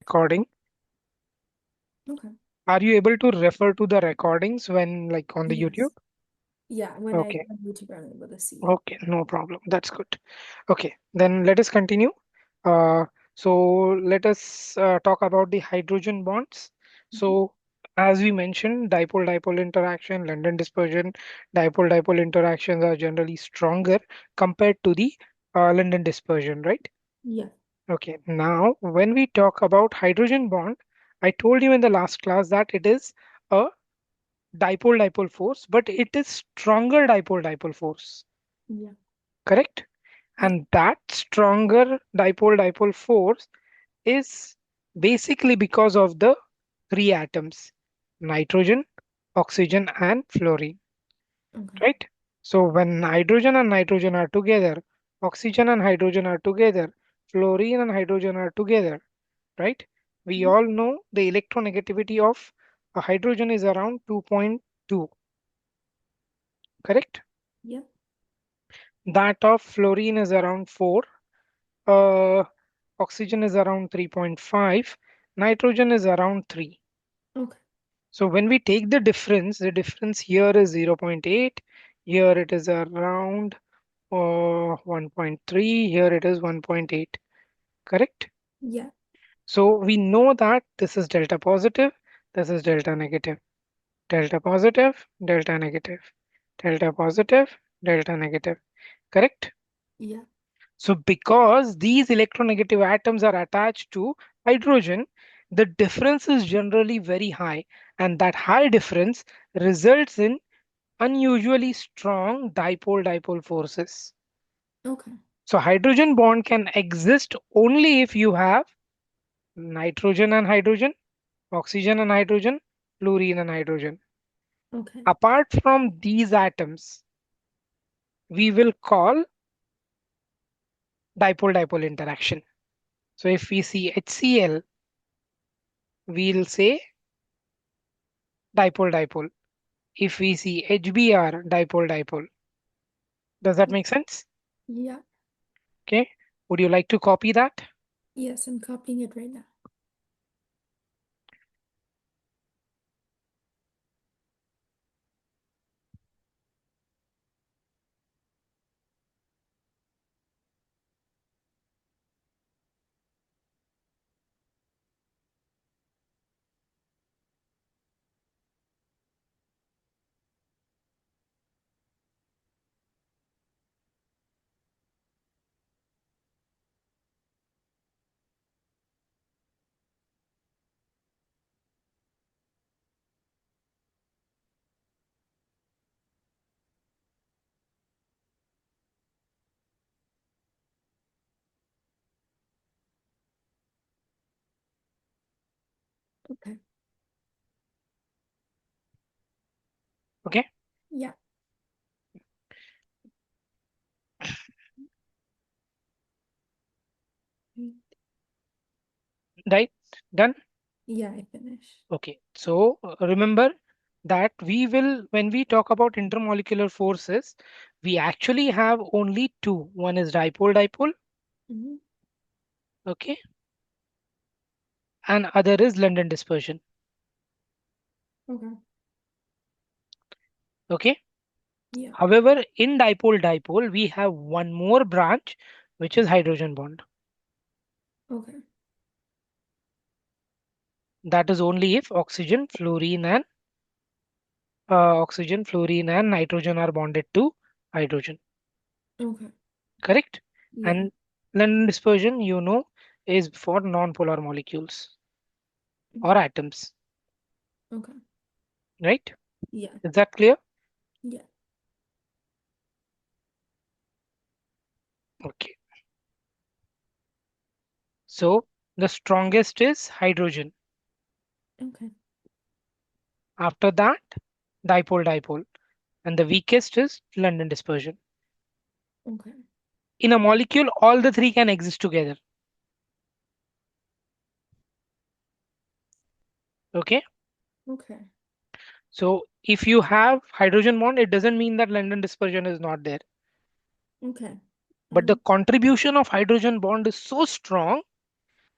recording. Okay. Are you able to refer to the recordings when like on the YouTube? Yes. Yeah, when I Okay. on YouTube, I'm able to see. Okay, no problem. That's good. Okay, then let us continue. Uh, so let us talk about the hydrogen bonds. Mhm. So as we mentioned, dipole-dipole interaction, London dispersion, dipole-dipole interactions are generally stronger compared to the London dispersion, right? Yeah. Okay, now when we talk about hydrogen bond, I told you in the last class that it is a dipole-dipole force, but it is stronger dipole-dipole force, Yeah. correct? Yeah. And that stronger dipole-dipole force is basically because of the three atoms, nitrogen, oxygen, and fluorine, Okay. right? So when hydrogen and nitrogen are together, oxygen and hydrogen are together, fluorine and hydrogen are together, right? We Mhm. all know the electronegativity of a hydrogen is around 2.2, correct? Yeah. That of fluorine is around 4, uh, oxygen is around 3.5, nitrogen is around 3. Okay. So when we take the difference here is 0.8, here it is around 1.3, here it is 1.8, correct? Yeah. So we know that this is delta positive, this is delta negative, delta positive, delta negative, delta positive, delta negative, correct? Yeah. So because these electronegative atoms are attached to hydrogen, the difference is generally very high, and that high difference results in unusually strong dipole-dipole forces. Okay. So hydrogen bond can exist only if you have nitrogen and hydrogen, oxygen and hydrogen, fluorine and hydrogen. Okay. Apart from these atoms, we will call dipole-dipole interaction. So if we see HCl, we'll say dipole-dipole. If we see HBr, dipole-dipole. Does that make sense? Yeah. Okay. Would you like to copy that? Yes, I'm copying it right now. Okay. Okay. Yeah. Mm. Right. Done. Yeah, I finished. Okay. So remember that we will, when we talk about intermolecular forces, we actually have only two. One is dipole-dipole, Hmm. okay, and other is London dispersion. Okay. Okay. Yeah. However, in dipole-dipole, we have one more branch, which is hydrogen bond. Okay. That is only if oxygen, fluorine, and nitrogen are bonded to hydrogen. Okay. Correct? Yeah. And London dispersion, is for non-polar molecules or Okay. atoms, Okay. right? Yeah. Is that clear? Yeah. Okay. So the strongest is hydrogen. Okay. After that, dipole-dipole. And the weakest is London dispersion. Okay. In a molecule, all the three can exist together. Okay. Okay. So if you have hydrogen bond, it doesn't mean that London dispersion is not there. Okay. But the Um, contribution of hydrogen bond is so strong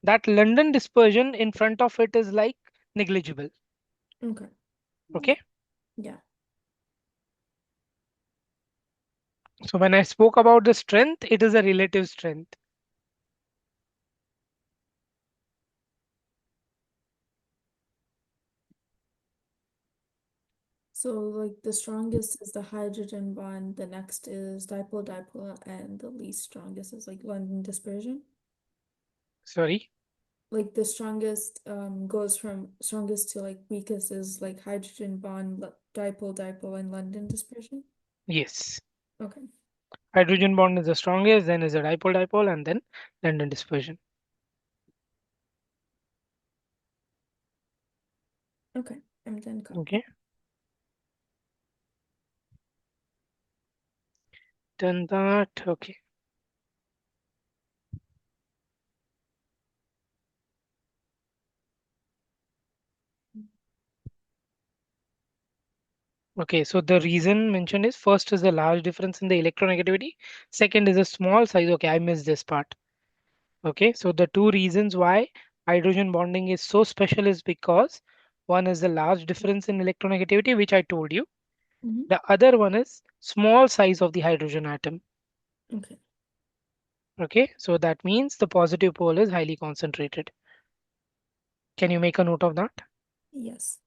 that London dispersion in front of it is like negligible. Okay. Okay. Yeah. So when I spoke about the strength, it is a relative strength. So like the strongest is the hydrogen bond, the next is dipole dipole, and the least strongest is like London dispersion. Sorry. Like the strongest goes from strongest to like weakest is like hydrogen bond, dipole dipole, and London dispersion. Yes. Okay. Hydrogen bond is the strongest, then is a dipole dipole, and then London dispersion. Okay. I'm done copy. Okay. Done that. Okay. Okay. So the reason mentioned is first is the large difference in the electronegativity. Second is a small size. Okay, I missed this part. Okay. So the two reasons why hydrogen bonding is so special is because one is the large difference in electronegativity, which I told you. Mm-hmm. The other one is small size of the hydrogen atom. Okay. Okay. So that means the positive pole is highly concentrated. Can you make a note of that? Yes.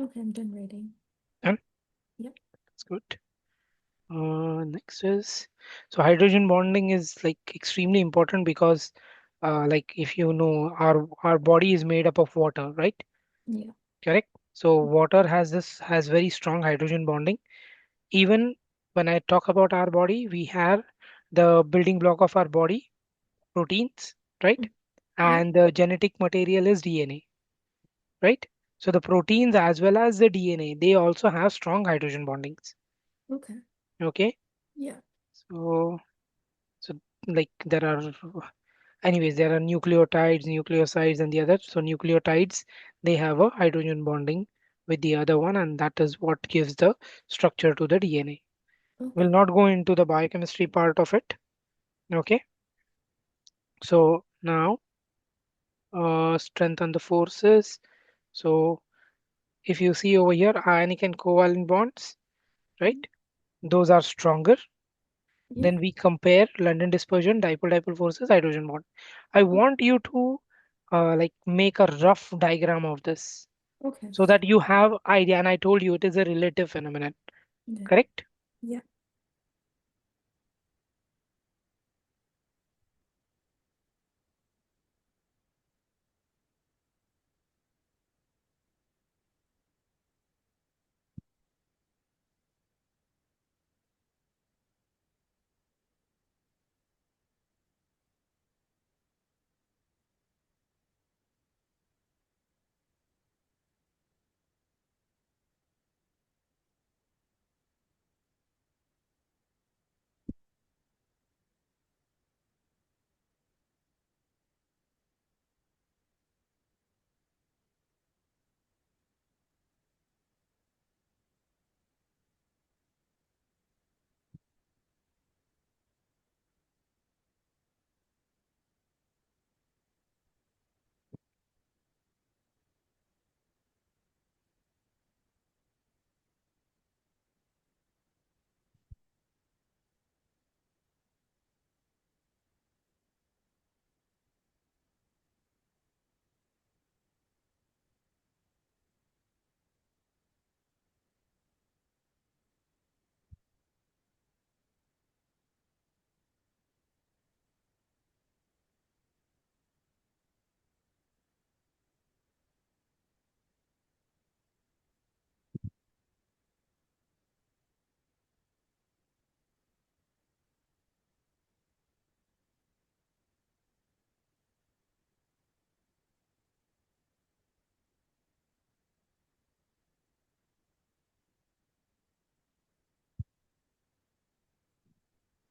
Okay, I'm done writing. Done. Yep. That's good. Next is, so hydrogen bonding is like extremely important because like if you know our body is made up of water, right? Yeah. Correct. So water has very strong hydrogen bonding. Even when I talk about our body, we have the building block of our body, proteins, right? Mm. Yep. And the genetic material is DNA, right? So the proteins as well as the DNA, they also have strong hydrogen bondings. Okay. Okay. Yeah. So so like there are, anyways, there are nucleotides, nucleosides, and the other. So nucleotides, they have a hydrogen bonding with the other one, and that is what gives the structure to the DNA. We'll Okay. not go into the biochemistry part of it. Okay. So now, strength and the forces. So if you see over here, ionic and covalent bonds, right? Mm. Those are stronger. Yeah. Then we compare London dispersion, dipole dipole forces, hydrogen bond. I Oh, want you to like make a rough diagram of this okay. so that you have idea. And I told you it is a relative phenomenon, Yeah. correct? Yeah.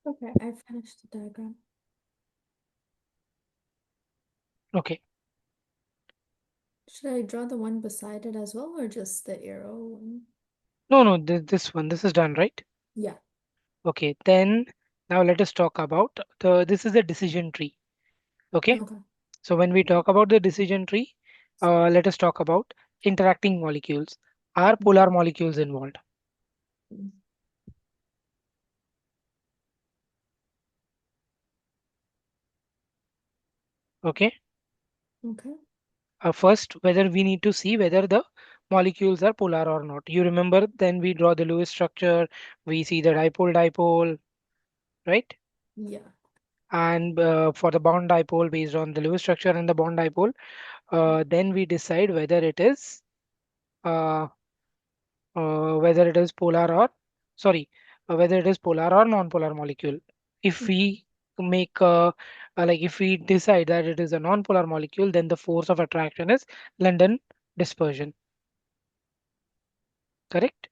Okay, I finished the diagram. Okay. Should I draw the one beside it as well, or just the arrow one? No, no, this one, this is done, right? Yeah. Okay, then now let us talk about this is a decision tree. Okay. Okay. So when we talk about the decision tree, let us talk about interacting molecules. Are polar molecules involved? Mm. Okay. Okay. First, whether we need to see whether the molecules are polar or not. You remember, then we draw the Lewis structure, we see the dipole dipole, right? Yeah. And for the bond dipole, based on the Lewis structure and the bond dipole, then we decide uh, whether it is polar or sorry, whether it is polar or non-polar molecule. If we make like if we decide that it is a non-polar molecule, then the force of attraction is London dispersion. Correct?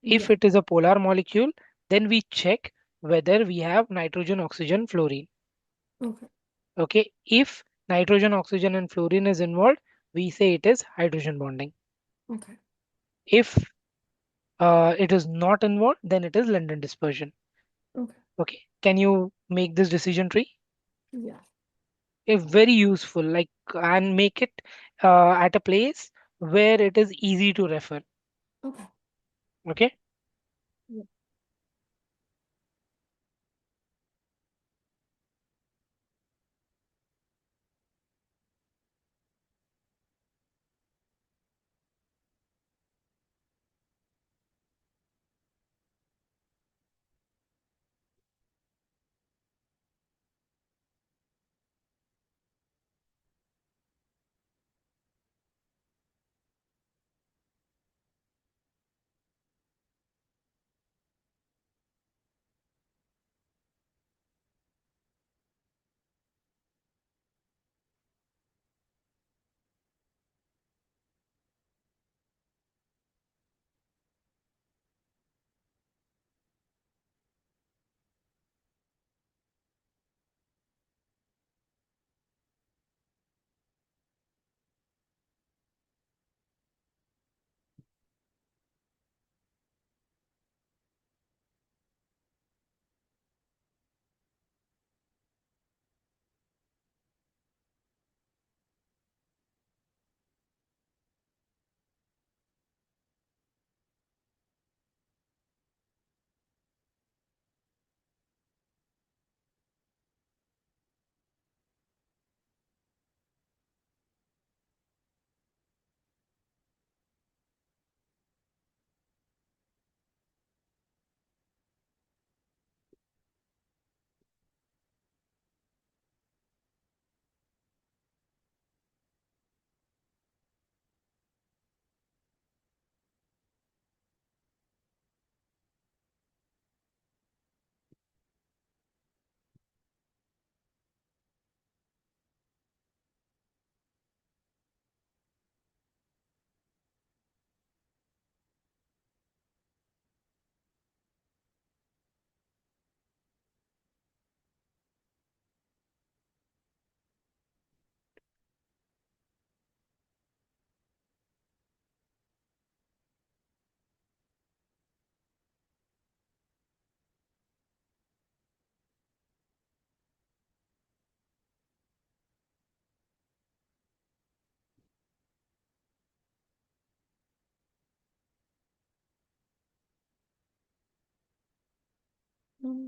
If Yeah. it is a polar molecule, then we check whether we have nitrogen, oxygen, fluorine. Okay. Okay. If nitrogen, oxygen, and fluorine is involved, we say it is hydrogen bonding. Okay. If it is not involved, then it is London dispersion. Okay. Okay. Can you make this decision tree? Yeah. If very useful, like, and make it at a place where it is easy to refer. Okay. Okay. Yeah.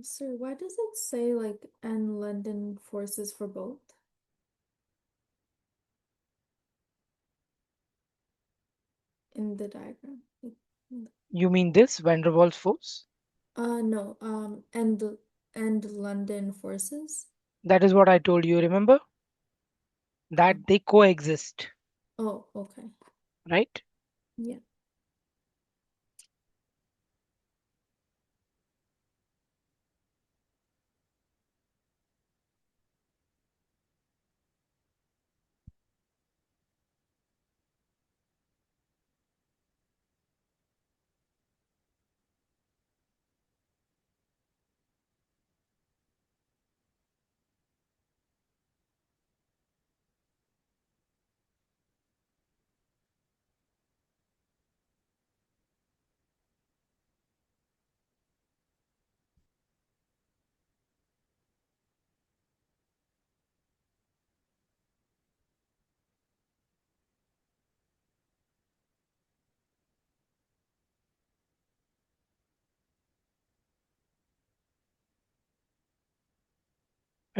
Sir, why does it say like and London forces for both in the diagram? Like, You mean this van der Waals force? no, and London forces. That is what I told you. Remember that Um, they coexist, oh, okay. right? Yeah.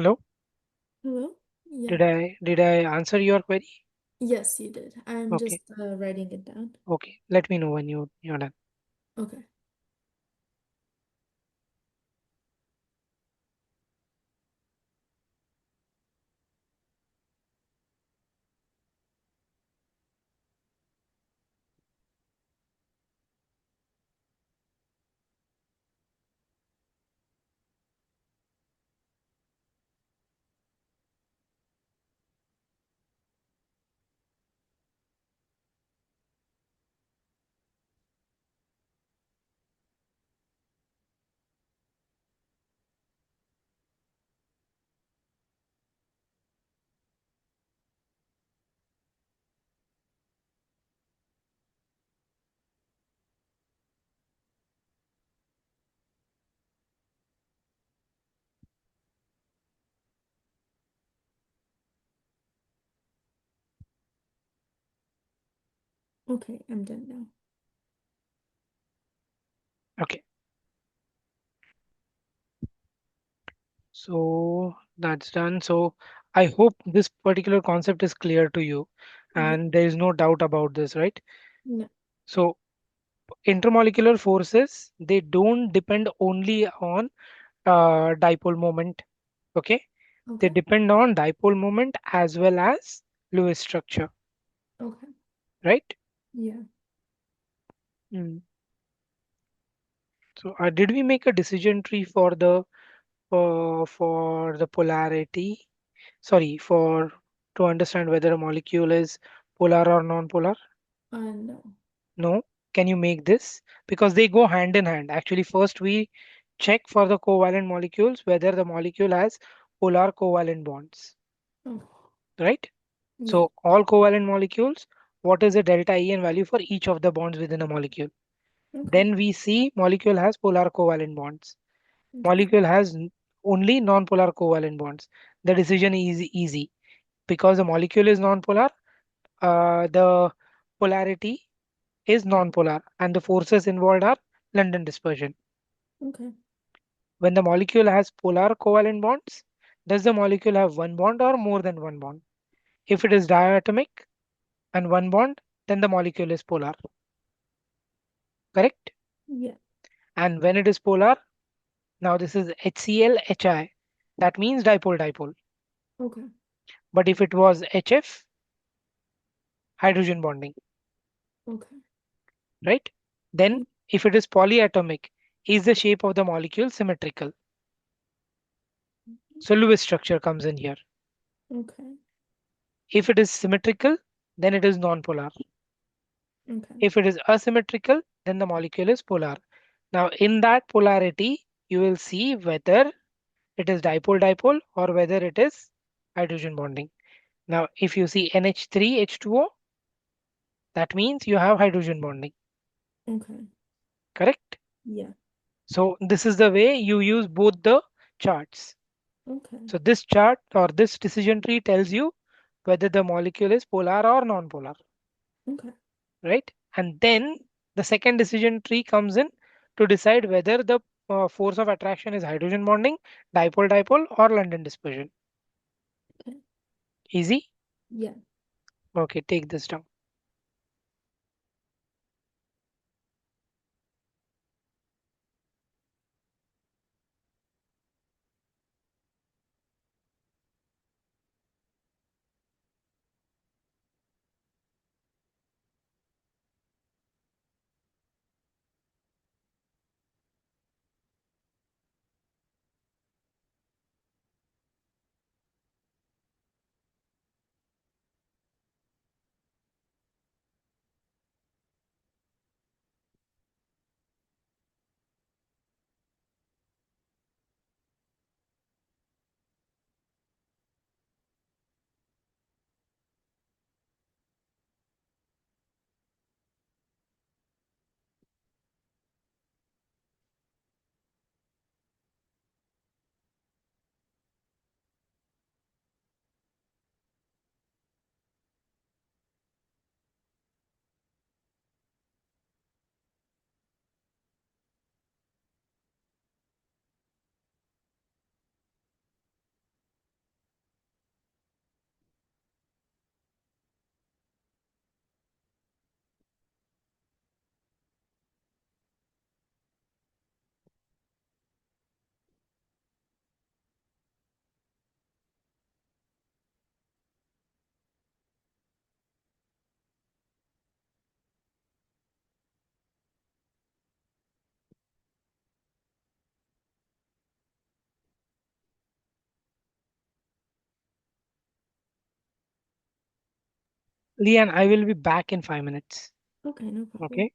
Hello? Hello? Yeah. Did I answer your query? Yes, you did. I'm Okay. just writing it down. Okay. Let me know when you're done. Okay. Okay, I'm done now. Okay. So that's done. So I hope this particular concept is clear to you Yeah. and there is no doubt about this, right? No. So intermolecular forces, they don't depend only on dipole moment. Okay. They Okay. depend on dipole moment as well as Lewis structure, Okay. right? Yeah. Mm. So did we make a decision tree for the polarity? Sorry, for to understand whether a molecule is polar or non-polar? No. No. Can you make this? Because they go hand in hand. Actually, first we check for the covalent molecules whether the molecule has polar covalent bonds, Oh. right? Yeah. So all covalent molecules, what is the delta En value for each of the bonds within a molecule? Okay. Then we see molecule has polar covalent bonds. Okay. Molecule has only non-polar covalent bonds. The decision is easy because the molecule is non-polar. The polarity is non-polar, and the forces involved are London dispersion. Okay. When the molecule has polar covalent bonds, does the molecule have one bond or more than one bond? If it is diatomic and one bond, then the molecule is polar. Correct? Yeah. And when it is polar, now this is HCl HI. That means dipole dipole. Okay. But if it was HF, hydrogen bonding, Okay. right? Then Yeah. if it is polyatomic, is the shape of the molecule symmetrical? So Lewis structure comes in here. Okay. If it is symmetrical, then it is non-polar. Okay. If it is asymmetrical, then the molecule is polar. Now in that polarity, you will see whether it is dipole dipole or whether it is hydrogen bonding. Now if you see NH3 H2O, that means you have hydrogen bonding, Okay. correct? Yeah. So this is the way you use both the charts. Okay. So this chart or this decision tree tells you whether the molecule is polar or non-polar, Okay. right? And then the second decision tree comes in to decide whether the force of attraction is hydrogen bonding, dipole dipole, or London dispersion. Okay. Easy? Yeah. Okay, take this down. Leanne, I will be back in 5 minutes. Okay, no problem. Okay.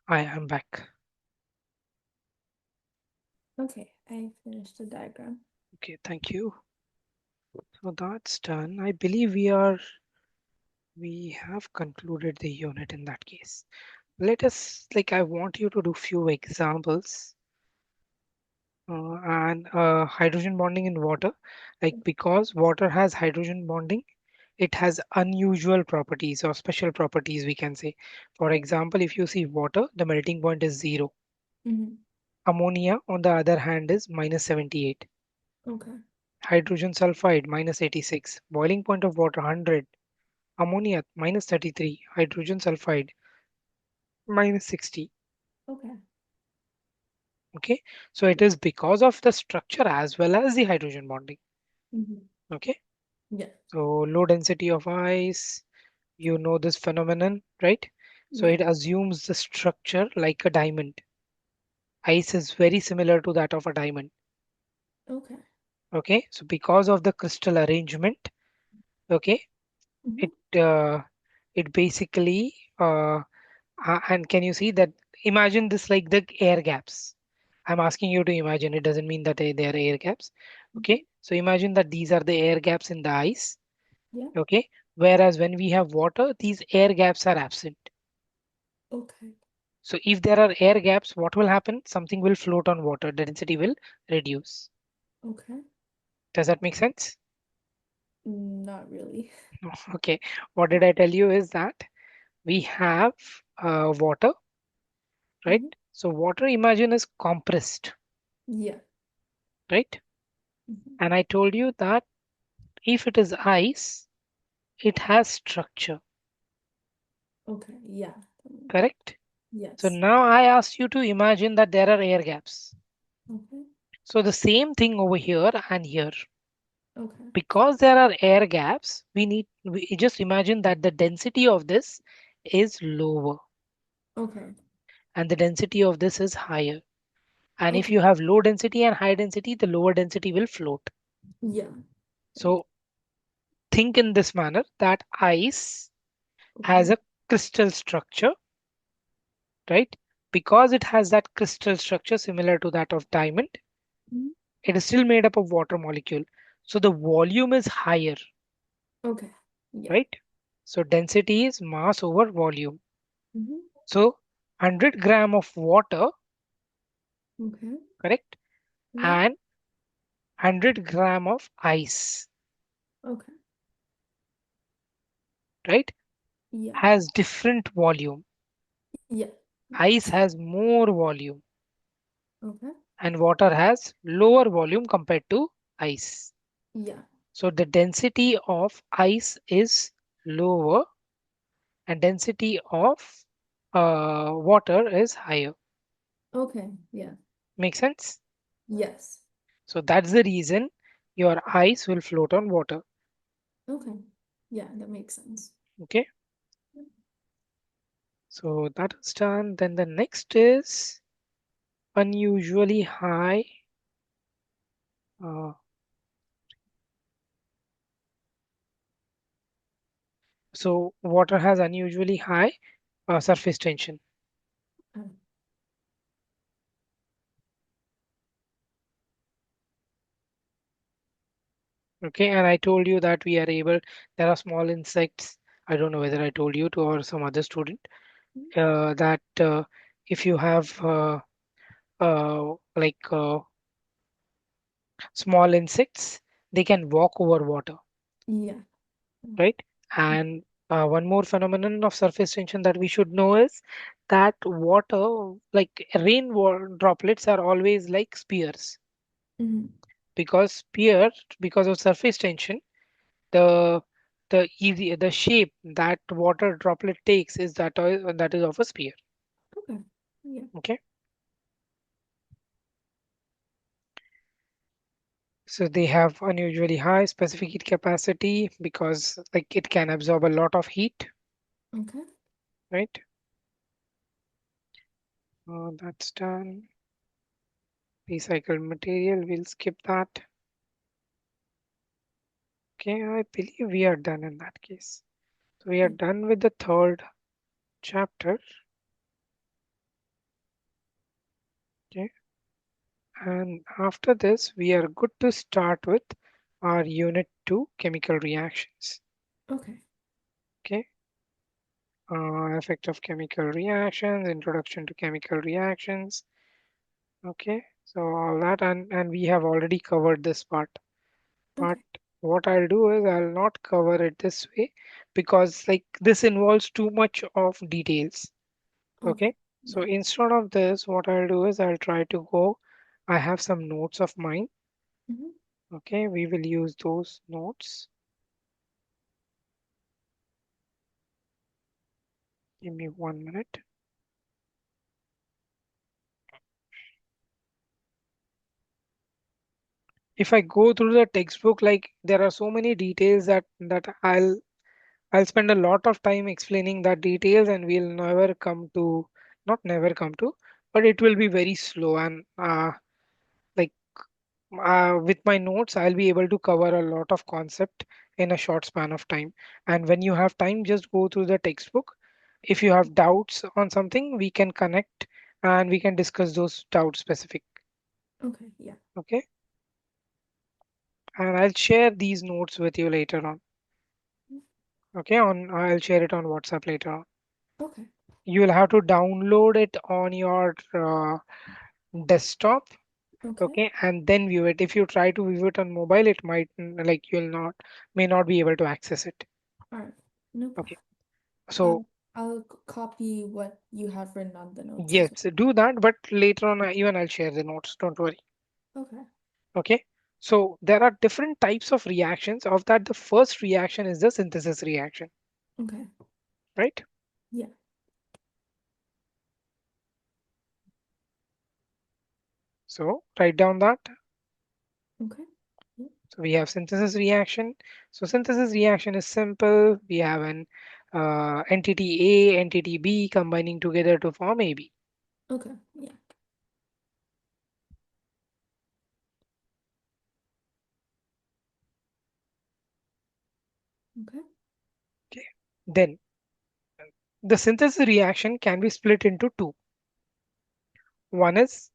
I am back. Okay, I finished the diagram. Okay, thank you. So that's done. I believe we have concluded the unit in that case. Let us, like, I want you to do few examples and hydrogen bonding in water. Like, because water has hydrogen bonding, it has unusual properties or special properties, we can say. For example, if you see water, the melting point is 0. Mm-hmm. Ammonia, on the other hand, is minus 78. Okay. Hydrogen sulfide, minus 86. Boiling point of water, 100. Ammonia, minus 33. Hydrogen sulfide, minus 60. Okay. Okay, so it is because of the structure as well as the hydrogen bonding. Mm-hmm. Okay, Yeah. so low density of ice, you know this phenomenon, right? So Yeah. it assumes the structure like a diamond. Ice is very similar to that of a diamond. Okay. Okay, so because of the crystal arrangement, okay, Mm-hmm. it it basically and can you see that, imagine this like the air gaps. I'm asking you to imagine, it doesn't mean that they are air gaps. Mm-hmm. Okay, so imagine that these are the air gaps in the ice. Yeah. Okay, whereas when we have water, these air gaps are absent. Okay. So if there are air gaps, what will happen? Something will float on water, the density will reduce. Okay. Does that make sense? Not really. Okay, what did I tell you is that we have water, right? Mm-hmm. So water, imagine, is compressed, Yeah. right? Mhm. And I told you that if it is ice, it has structure, Okay, yeah. correct? So Yes. now I asked you to imagine that there are air gaps. Okay. So the same thing over here and here. Okay. Because there are air gaps, we just imagine that the density of this is lower Okay. and the density of this is higher. And if Okay. you have low density and high density, the lower density will float. Yeah. That makes So think in this manner that ice has okay. a crystal structure, right? Because it has that crystal structure similar to that of diamond, Mhm. it is still made up of water molecule. So the volume is higher, Okay. Yeah. right? So density is mass over volume. Hmm. So 100 gram of water, Okay. correct? Yeah. And 100 gram of ice, Okay. right? Yeah. Has different volume. Yeah. Ice Yes. has more volume Okay. and water has lower volume compared to ice. Yeah. So the density of ice is lower and density of water is higher. Okay. Yeah. Make sense? Yes. So that's the reason your ice will float on water. Okay. Yeah, that makes sense. Okay. So that is done. Then the next is unusually high. Uh, so water has unusually high surface tension. Um, Okay. And I told you that we are able, there are small insects. I don't know whether I told you to or some other student that if you have like small insects, they can walk over water, yeah. right? And one more phenomenon of surface tension that we should know is that water, like droplets, are always like spears Hmm. because because of surface tension, the the shape that water droplet takes is that is of a spear. Okay. Yeah. Okay, so they have unusually high specific heat capacity because like it can absorb a lot of heat, Okay. right? That's done. Recycled material, we'll skip that. Okay, I believe we are done in that case. So we are Mm. done with the third chapter. Okay, and after this, we are good to start with our unit 2 chemical reactions. Okay. Okay, effect of chemical reactions, introduction to chemical reactions. Okay, so all that, and we have already covered this part. But Okay. what I'll do is I'll not cover it this way because like this involves too much of details. Okay. Okay, so Yeah. instead of this, what I'll do is I'll try to go. I have some notes of mine. Hmm. Okay, we will use those notes. Give me 1 minute. If I go through the textbook, like there are so many details that I'll spend a lot of time explaining that details, and we'll never come to, not never come to, but it will be very slow and like with my notes I'll be able to cover a lot of concept in a short span of time. And when you have time, just go through the textbook. If you have doubts on something, we can connect and we can discuss those doubts specific. Okay. Yeah. Okay, and I'll share these notes with you later on. Okay, on I'll share it on WhatsApp later on. Okay. You will have to download it on your desktop. Okay. Okay, and then view it. If you try to view it on mobile, it might like you'll not may not be able to access it. All right. No Okay, problem. so I'll copy what you have written on the notes as yes, do that, but later on even I'll share the notes, don't worry. well. Okay. Okay, So there are different types of reactions. Of that, the first reaction is the synthesis reaction, Okay. right? Yeah. So write down that. Okay. Yeah. So we have synthesis reaction. So synthesis reaction is simple. We have an entity A, entity B combining together to form AB. Okay. Yeah. Okay. Okay. Then the synthesis reaction can be split into two. One is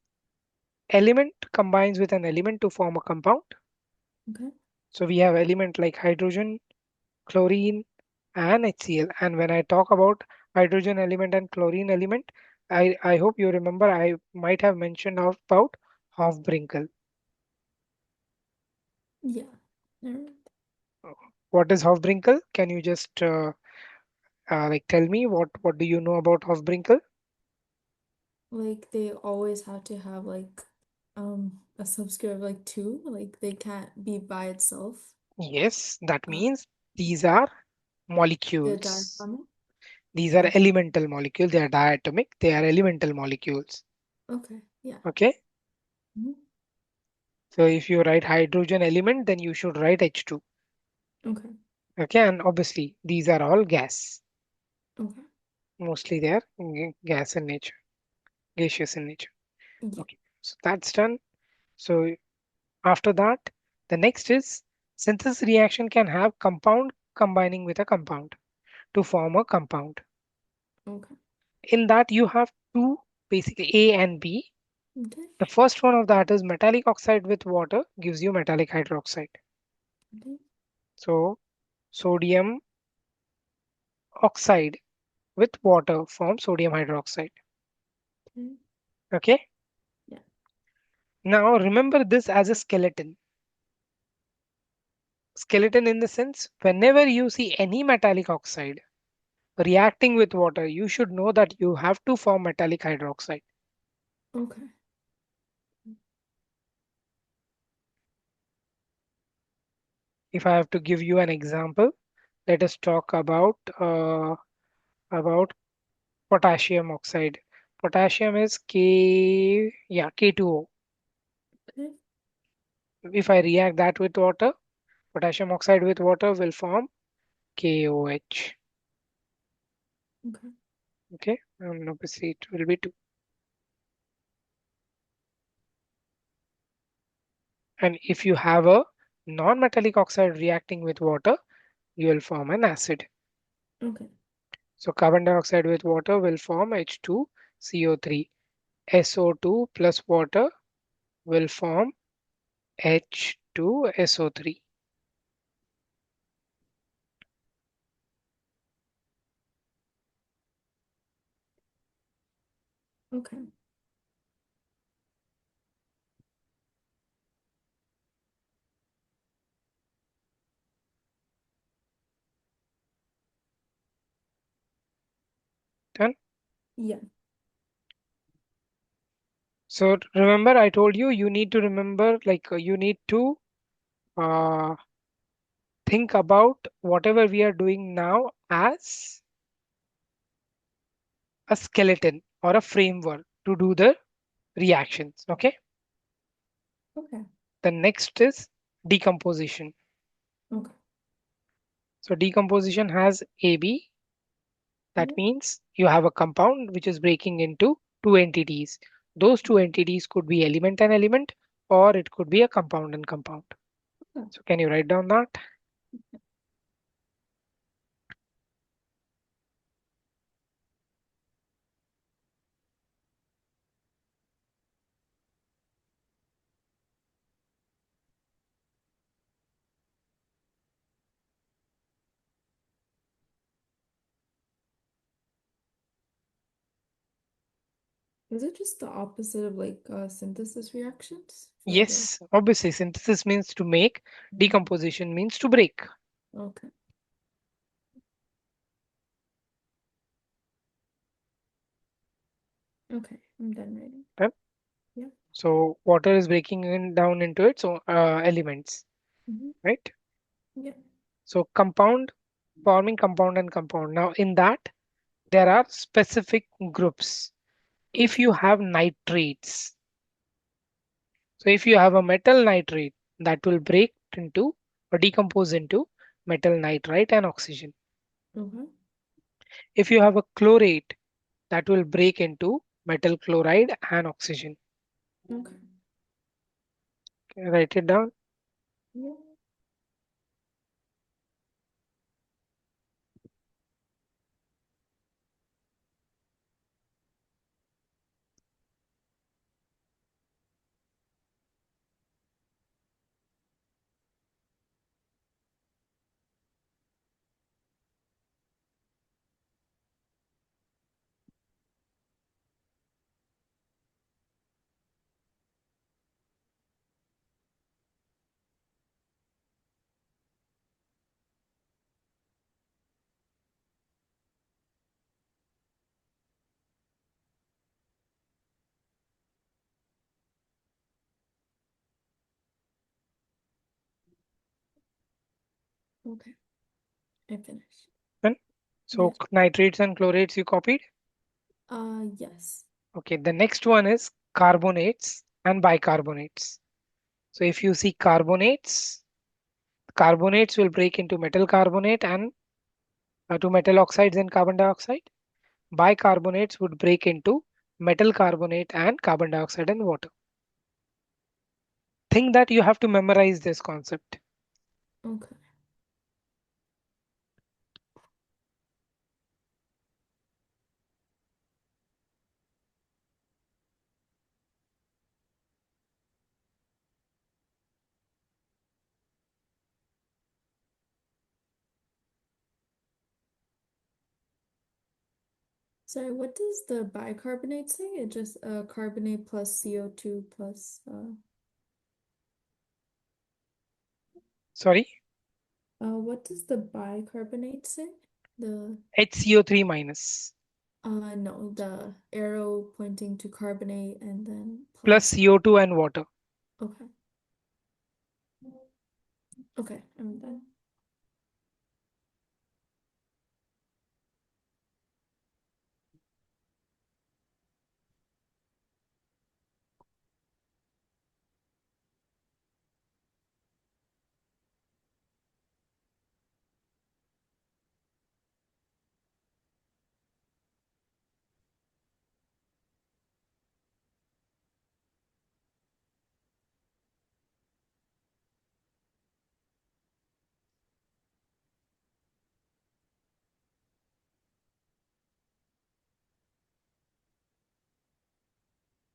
element combines with an element to form a compound. Okay. So we have element like hydrogen, chlorine, and HCl. And when I talk about hydrogen element and chlorine element, I hope you remember I might have mentioned about Hofbrinkel. Yeah. All right. What is Hofbrinkel? Can you just like tell me what do you know about Hofbrinkel? Like they always have to have like a subscript of like two, like they can't be by itself. Yes, that Uh means these are they're molecules. diatomic. These are Okay. elemental molecules. They are diatomic. They are elemental molecules. Okay. Yeah. Okay. Mhm. So if you write hydrogen element, then you should write H2. Okay. Okay. And obviously, these are all gas. Okay. Mostly they are gas in nature, gaseous in nature. Yeah. Okay. So that's done. So after that, the next is synthesis reaction can have compound combining with a compound to form a compound. Okay. In that, you have two, basically A and B. Okay. The first one of that is metallic oxide with water gives you metallic hydroxide. Okay. So sodium oxide with water forms sodium hydroxide. Okay. Okay. Yeah. Now remember this as a skeleton. Skeleton in the sense, whenever you see any metallic oxide reacting with water, you should know that you have to form metallic hydroxide. Okay. If I have to give you an example, let us talk about potassium oxide. Potassium is K2O. Okay. If I react that with water, potassium oxide with water will form KOH. Okay. Okay, and obviously it will be two. And if you have a non-metallic oxide reacting with water, you will form an acid. Okay. So carbon dioxide with water will form H2CO3. SO2 plus water will form H2SO3. Okay. Done. Yeah. So remember, I told you you need to remember, like you need to uh, think about whatever we are doing now as a skeleton or a framework to do the reactions. Okay. Okay. The next is decomposition. Okay. So decomposition has AB. That Yeah. means you have a compound which is breaking into two entities. Those two entities could be element and element, or it could be a compound and compound. Okay. So can you write down that? Is it just the opposite of like synthesis reactions for the Yes, obviously synthesis means to make, Mhm. decomposition means to break. Okay. Okay. I'm done writing. Right? Yeah. So water is breaking down into its elements, Mm-hmm. right? Yeah. So compound, forming compound and compound. Now in that there are specific groups. If Okay. you have nitrates, so if you have a metal nitrate, that will break into or decompose into metal nitrite and oxygen. Okay. If you have a chlorate, that will break into metal chloride and oxygen. Okay. Okay, write it down. Yeah. Okay. I finished. Then, Yeah. so nitrates and chlorates you copied. Yes. Okay, the next one is carbonates and bicarbonates. So if you see carbonates will break into metal carbonate and to metal oxides and carbon dioxide. Bicarbonates would break into metal carbonate and carbon dioxide and water. Think that you have to memorize this concept. Okay. Sorry, what does the bicarbonate say? It just carbonate plus CO2 plus Sorry, what does the bicarbonate say? The HCO3 minus no, the arrow pointing to carbonate and then plus plus. CO2 and water. Okay. Okay, I'm done.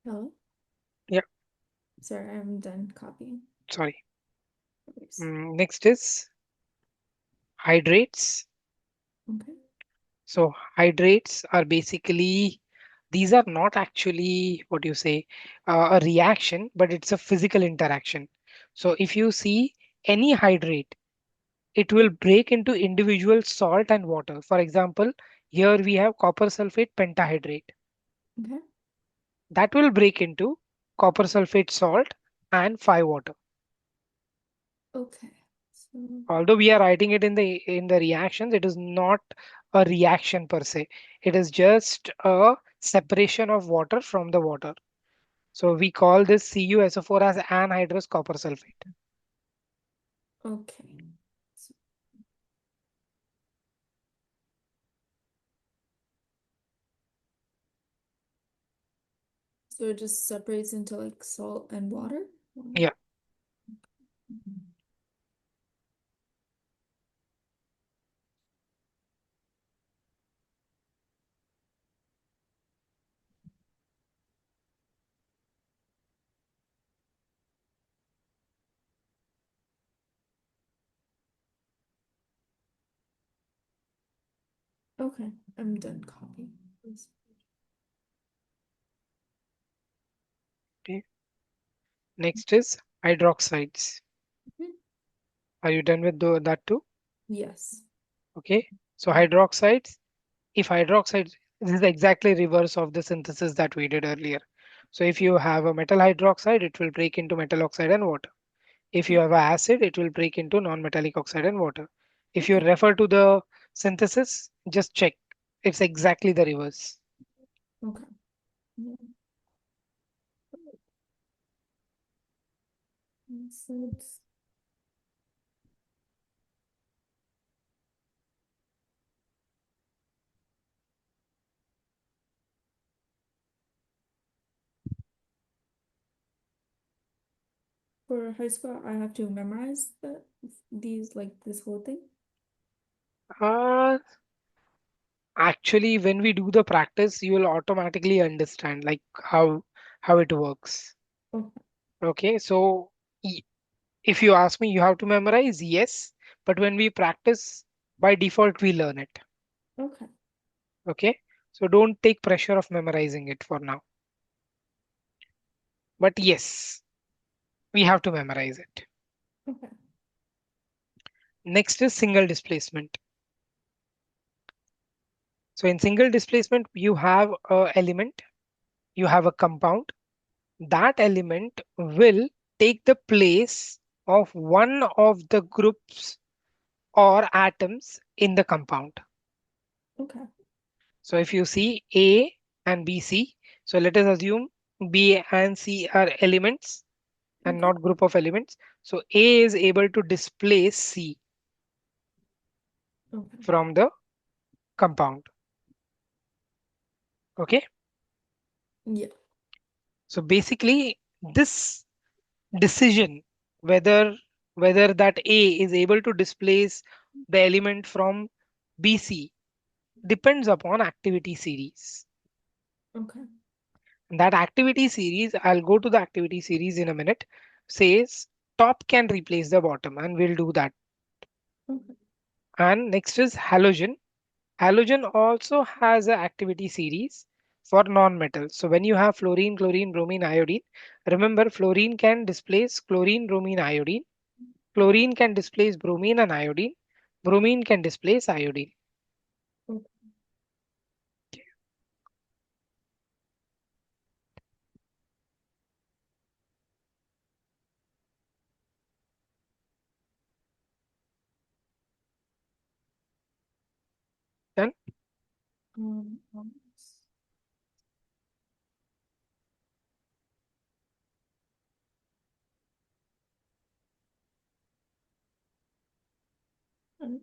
Hello? Yeah, Sorry, I'm done copying. sorry. Erase. Next is hydrates. Okay. So hydrates are basically, these are not actually what you say a reaction, but it's a physical interaction. So if you see any hydrate, it Yeah. will break into individual salt and water. For example, here we have copper sulfate pentahydrate. Okay. That will break into copper sulfate salt and 5 water. Okay. So, Although we are writing it in the reactions, it is not a reaction per se. It is just a separation of water from the water. So we call this CuSO4 as anhydrous copper sulfate. okay. So, so it just separates into like salt and water? Yeah, Okay, I'm done copying. okay. Next is hydroxides. Mhm. Are you done with that too? Yes. Okay. So Yeah. hydroxides, if hydroxides, this is exactly reverse of the synthesis that we did earlier. So if you have a metal hydroxide, it will break into metal oxide and water. If you Yeah. have an acid, it will break into non-metallic oxide and water. If you Okay. refer to the synthesis, just check. It's exactly the reverse. Okay. Yeah. So it's for high school, I have to memorize these like this whole thing. Uh, Actually, when we do the practice, you will automatically understand like how it works. Okay. Okay, so y- if you ask me, you have to memorize, yes, but when we practice, by default, we learn it. Okay. Okay, so don't take pressure of memorizing it for now. But yes, we have to memorize it. Okay. Next is single displacement. So in single displacement, you have a element, you have a compound. That element will take the place of one of the groups or atoms in the compound. Okay. So if you see A and BC, so let us assume B and C are elements and Okay. not group of elements. So A is able to displace C Okay. from the compound. Okay. Yeah. So basically this decision whether whether that A is able to displace the element from BC depends upon activity series. Okay. And that activity series, I'll go to the activity series in a minute, says top can replace the bottom, and we'll do that. Okay. And next is halogen. Halogen also has an activity series for non-metals. So when you have fluorine, chlorine, bromine, iodine, remember fluorine can displace chlorine, bromine, iodine. Chlorine can displace bromine and iodine. Bromine can displace iodine. Okay. Then Um, um, I'm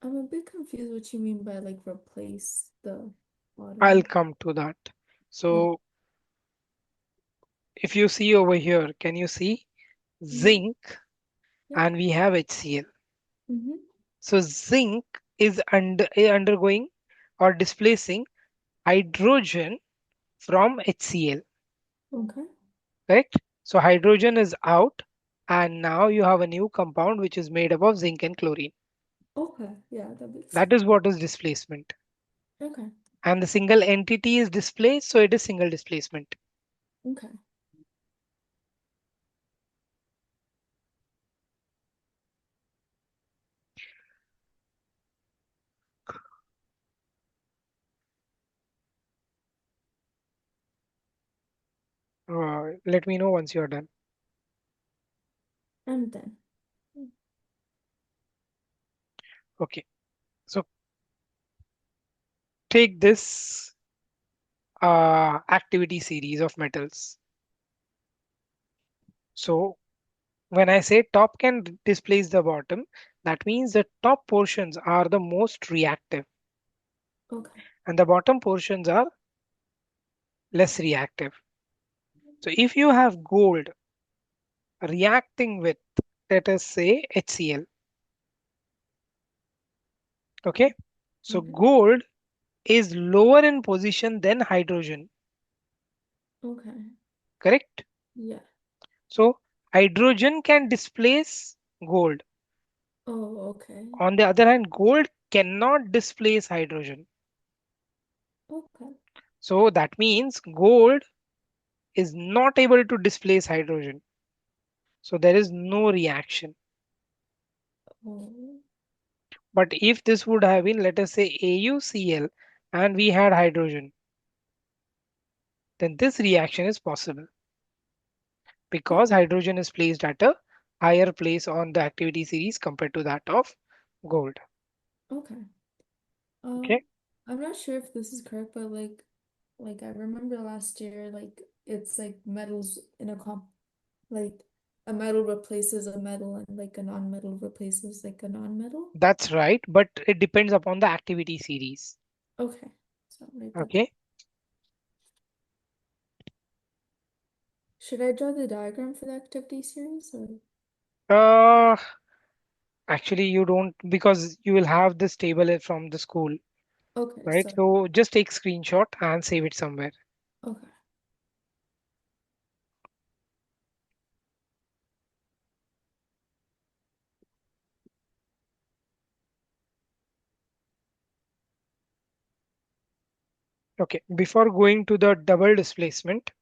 I'm a bit confused what you mean by like replace the I'll bottom. come to that. Oh, So if you see over here, can you see yeah. zinc Yeah. and we have HCl. Mm-hmm. So zinc is undergoing or displacing hydrogen from HCl, Okay. correct? So hydrogen is out and now you have a new compound which is made up of zinc and chlorine. Okay. Yeah, that makes That is what is displacement. okay. And the single entity is displaced, so it is single displacement. Okay. Let me know once you're done. I'm done. Okay, so take this activity series of metals. So when I say top can displace the bottom, that means the top portions are the most reactive Okay. and the bottom portions are less reactive. So if you have gold reacting with, let us say, HCl, okay? So Okay. gold is lower in position than hydrogen, Okay. correct? Yeah. So hydrogen can displace gold. Oh, okay. On the other hand, gold cannot displace hydrogen. Okay. So that means gold is not able to displace hydrogen. So there is no reaction. Oh, But if this would have been, let us say, AuCl and we had hydrogen, then this reaction is possible yeah. because hydrogen is placed at a higher place on the activity series compared to that of gold. Okay. Okay, Um, I'm not sure if this is correct, but like I remember last year, like it's like metals in a comp, like a metal replaces a metal and like a non-metal replaces like a non-metal. that's right, but it depends upon the activity series. Okay. So I'll write that down. Okay, Should I draw the diagram for the activity series or? uh, actually, you don't because you will have this table from the school, Okay, right? so So just take screenshot and save it somewhere. okay. Okay, before going to the double displacement,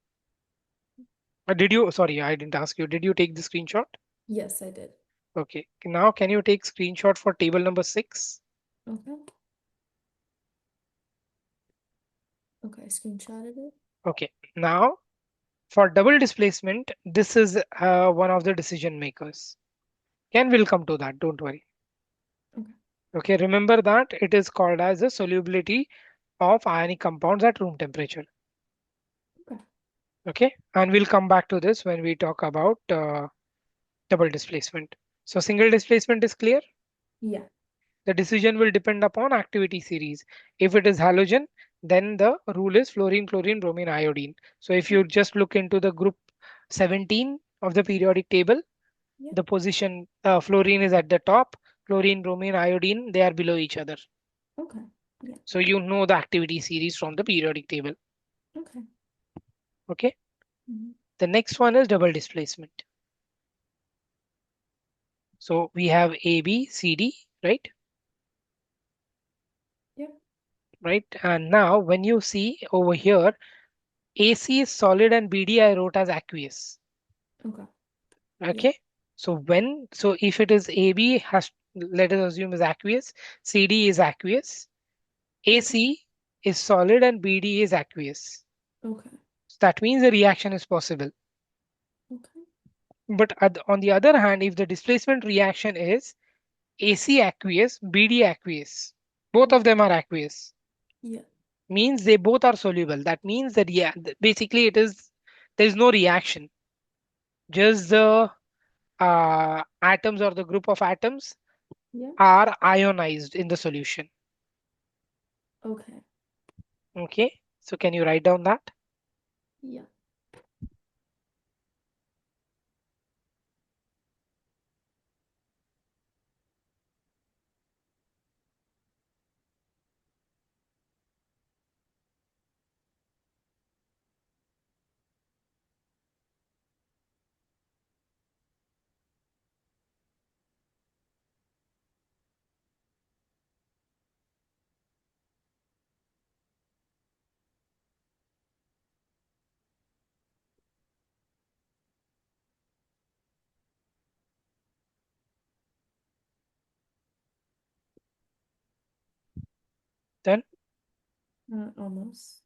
did you, sorry, I didn't ask you, did you take the screenshot? Yes, I did. Okay, now can you take screenshot for table number 6? Okay. Okay, I screenshotted it. Okay, now for double displacement, this is one of the decision makers. Ken will come to that, don't worry. Okay. Okay, remember that it is called as the solubility of ionic compounds at room temperature. Okay. Okay, and we'll come back to this when we talk about double displacement. So single displacement is clear. Yeah. The decision will depend upon activity series. If it is halogen, then the rule is fluorine, chlorine, bromine, iodine. So if Yeah. you just look into the group 17 of the periodic table, Yeah. the position fluorine is at the top, chlorine, bromine, iodine, they are below each other. Okay. Yeah. So you know the activity series from the periodic table. Okay. Okay. Mhm. The next one is double displacement. So we have A, B, C, D, right? Yeah. Right. And now when you see over here, AC is solid and BD I wrote as aqueous. Okay. Yeah. Okay. So if it is AB has, let us assume is aqueous, CD is aqueous, Yeah. AC is solid and BD is aqueous. Okay. So that means the reaction is possible. Okay. But on the other hand, if the displacement reaction is AC aqueous, BD aqueous, both of Okay. them are aqueous, Yeah. means they both are soluble. That means that yeah, basically it is there is no reaction. Just the atoms or the group of atoms Yeah. are ionized in the solution. Okay. Okay, so can you write down that? Yeah. Then Almost.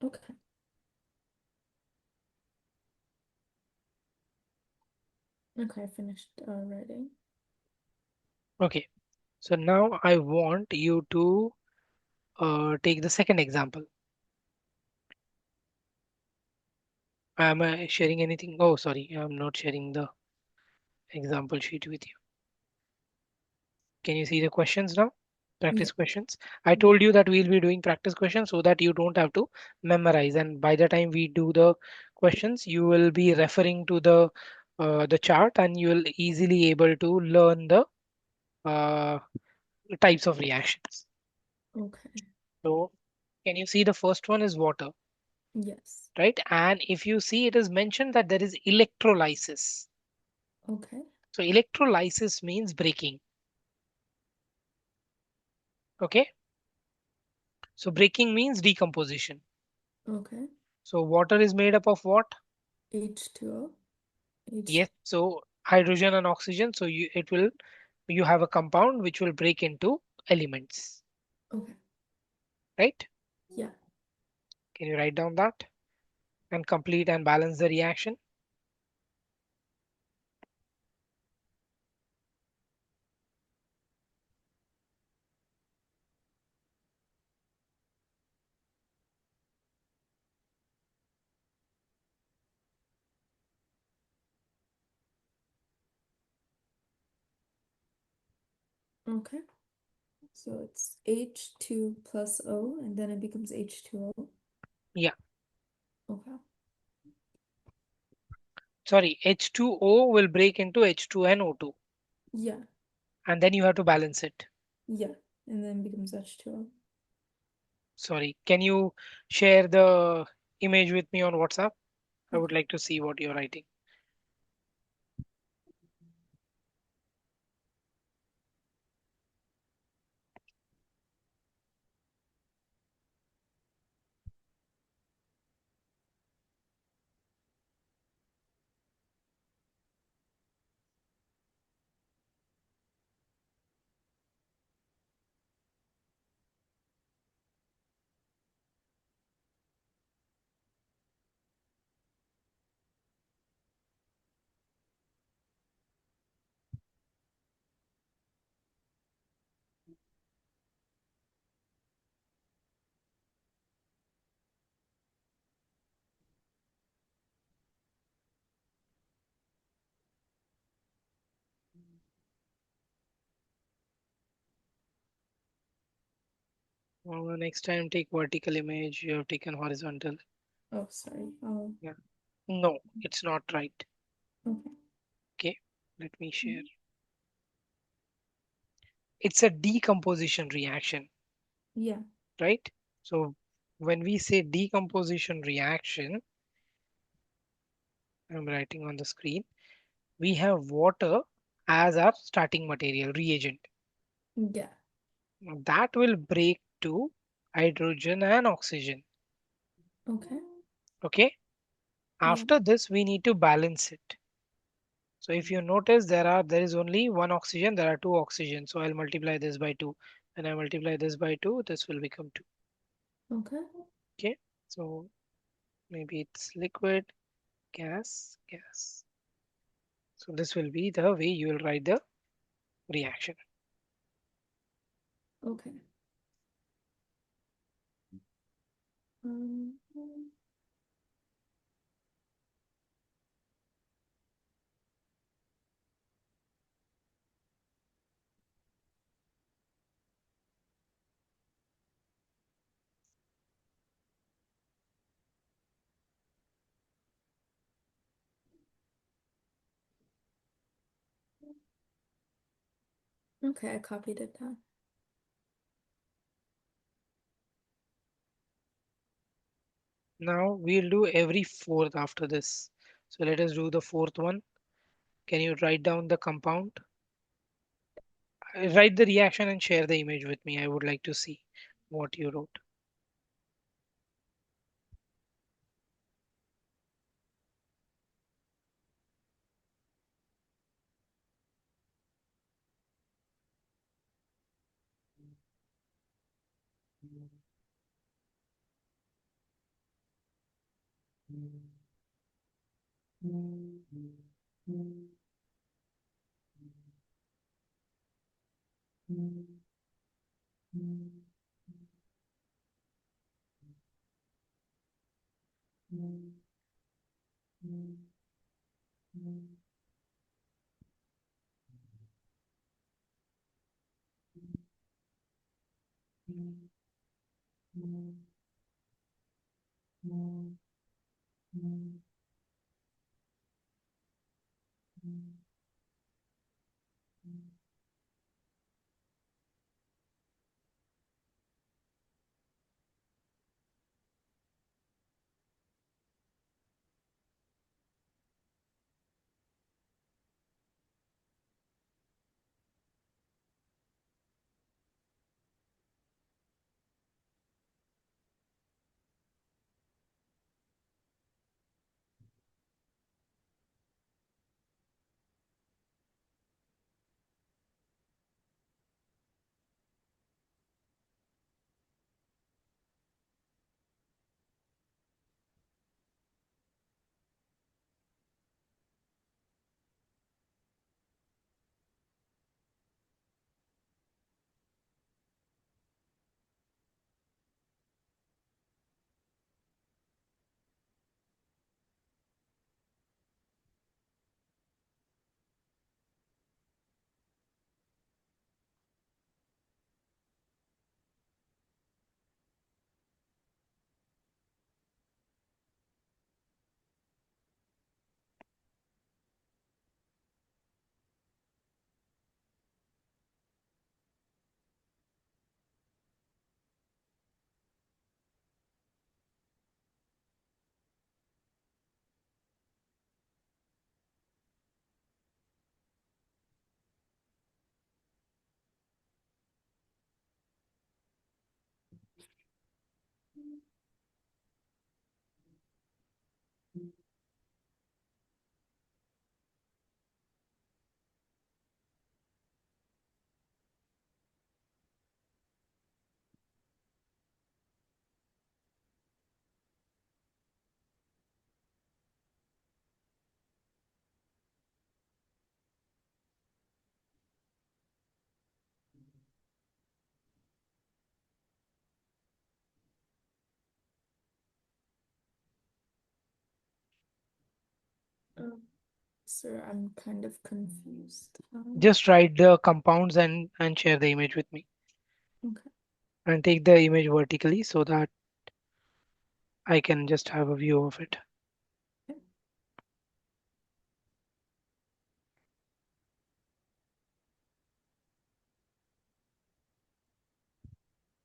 Okay. Okay, I finished writing. okay, so now I want you to take the second example. Am I sharing anything? Oh, sorry, I'm not sharing the example sheet with you. Can you see the questions now? Yeah. Practice questions. I Yeah. told you that we'll be doing practice questions so that you don't have to memorize. And by the time we do the questions, you will be referring to the the chart, and you will easily able to learn the uh, types of reactions. Okay. So can you see the first one is water, Yes. right? And if you see, it is mentioned that there is electrolysis. Okay. So electrolysis means breaking. Okay. So breaking means decomposition. Okay. So water is made up of what? H2O. H. Yes. So hydrogen and oxygen. So you have a compound which will break into elements, Okay. right? Yeah. Can you write down that and complete and balance the reaction? Okay. So it's H2 plus O, and then it becomes H2O. Yeah. Okay. Sorry, H2O will break into H2 and O2, Yeah. and then you have to balance it. Yeah. And then becomes H2O. Sorry, can you share the image with me on WhatsApp? I would Okay. like to see what you're writing. Next time take vertical image. You have taken horizontal. Oh, sorry. Oh, Yeah. No, it's not right. okay. Okay. Let me share. Mhm. It's a decomposition reaction, Yeah. right? So when we say decomposition reaction, I'm writing on the screen, we have water as our starting material reagent. Yeah. Now that will break to hydrogen and oxygen. Okay. Okay. Yeah. After this, we need to balance it. So if you notice, there is only one oxygen, there are two oxygen. So I'll multiply this by two. When I multiply this by two, this will become two. Okay. Okay. So maybe it's liquid, gas, gas. So this will be the way you will write the reaction. Okay. Um, okay, I copied it down. Now we'll do every fourth after this. So let us do the fourth one. Can you write down the compound? Write the reaction and share the image with me. I would like to see what you wrote. Um, Sir, I'm kind of confused. Just write the compounds and share the image with me. Okay. And take the image vertically so that I can just have a view of it. Okay.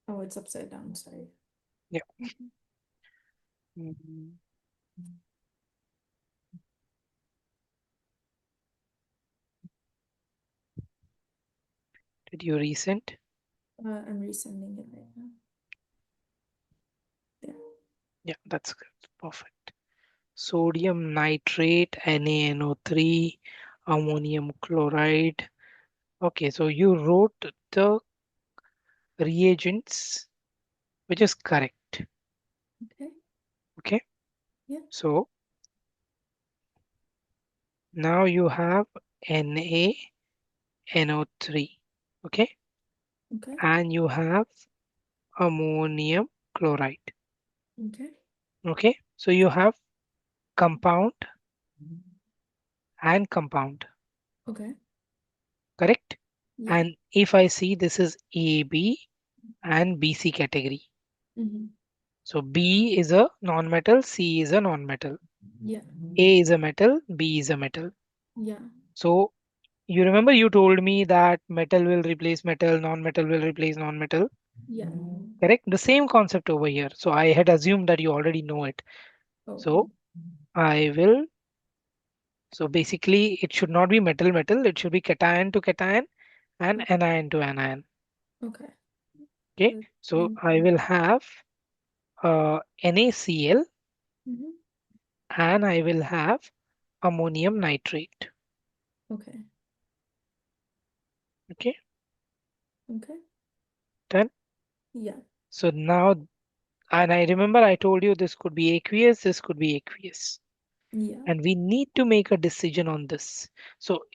Oh, it's upside down, sorry. Yeah. Mhm. Mhm. Did you resend? I'm resending it right now. There. Yeah, that's good. Perfect. Sodium nitrate, NaNO3, ammonium chloride. Okay, so you wrote the reagents, which is correct. Okay. Okay, Yeah. so now you have NaNO3. Okay, Okay. and you have ammonium chloride. Okay. Okay, so you have compound and compound, Okay. correct? Yeah. And if I see this is AB and BC category. Mm-hmm. So B is a non-metal, C is a non-metal, Yeah. A is a metal, B is a metal. Yeah. So you remember you told me that metal will replace metal, non-metal will replace non-metal, Yeah. correct? The same concept over here. So I had assumed that you already know it. Oh. So I will, so basically it should not be metal metal, it should be cation to cation and Oh, anion to anion. okay. Okay, Good. so I Mhm. will have NaCl Mhm. and I will have ammonium nitrate. Okay. Okay, Okay. then Yeah. so now, and I remember I told you this could be aqueous, this could be aqueous, Yeah. and we need to make a decision on this. So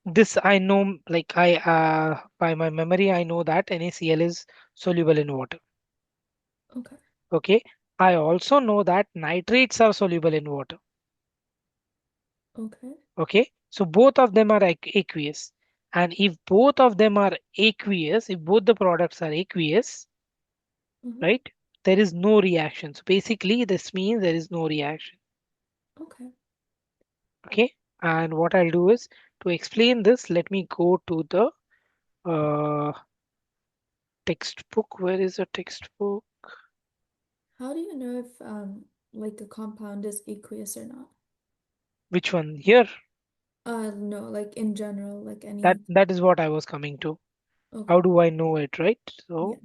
this I know, like I by my memory I know that NaCl is soluble in water. Okay. Okay, I also know that nitrates are soluble in water. Okay. Okay, so both of them are aqueous, and if both of them are aqueous, if both the products are aqueous, Uh-huh. right, there is no reaction. So basically this means there is no reaction. Okay. Okay, and what I'll do is, to explain this, let me go to the uh, textbook. Where is the textbook? How do you know if like a compound is aqueous or not? Which one? Here. No, like in general, like that any. that is what I was coming to. Okay. How do I know it, right? Yeah. So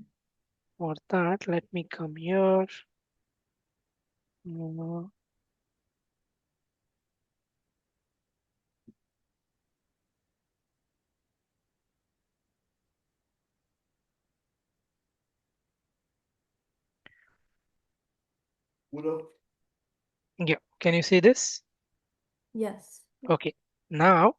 for that, let me come here. Uh, yeah, can you see this? Yes. Yeah. Okay, now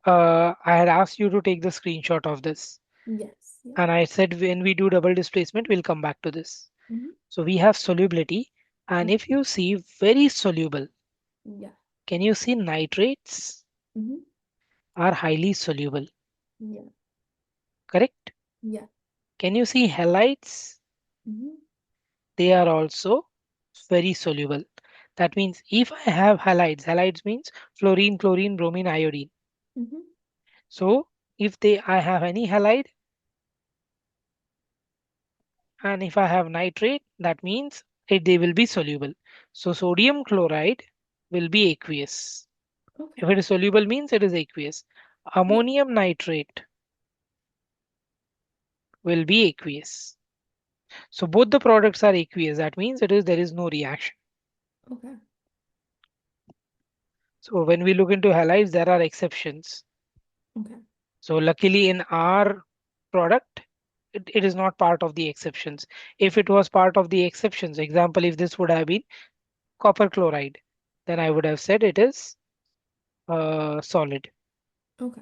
I had asked you to take the screenshot of this, Yes. Yeah. and I said when we do double displacement, we'll come back to this. Mm-hmm. So we have solubility, and if you see very soluble, Yeah. can you see nitrates Mm-hmm. are highly soluble, Yeah. correct? Yeah. Can you see halides? Mm-hmm. They are also very soluble. That means if I have halides means fluorine, chlorine, bromine, iodine. Mm-hmm. So if they I have any halide and if I have nitrate, that means they will be soluble. So sodium chloride will be aqueous. Okay. If it is soluble means it is aqueous. Yeah. Ammonium nitrate will be aqueous. So both the products are aqueous. That means there is no reaction. Okay. So when we look into halides, there are exceptions. Okay. So luckily in our product, it is not part of the exceptions. If it was part of the exceptions, example, if this would have been copper chloride, then I would have said it is solid. Okay.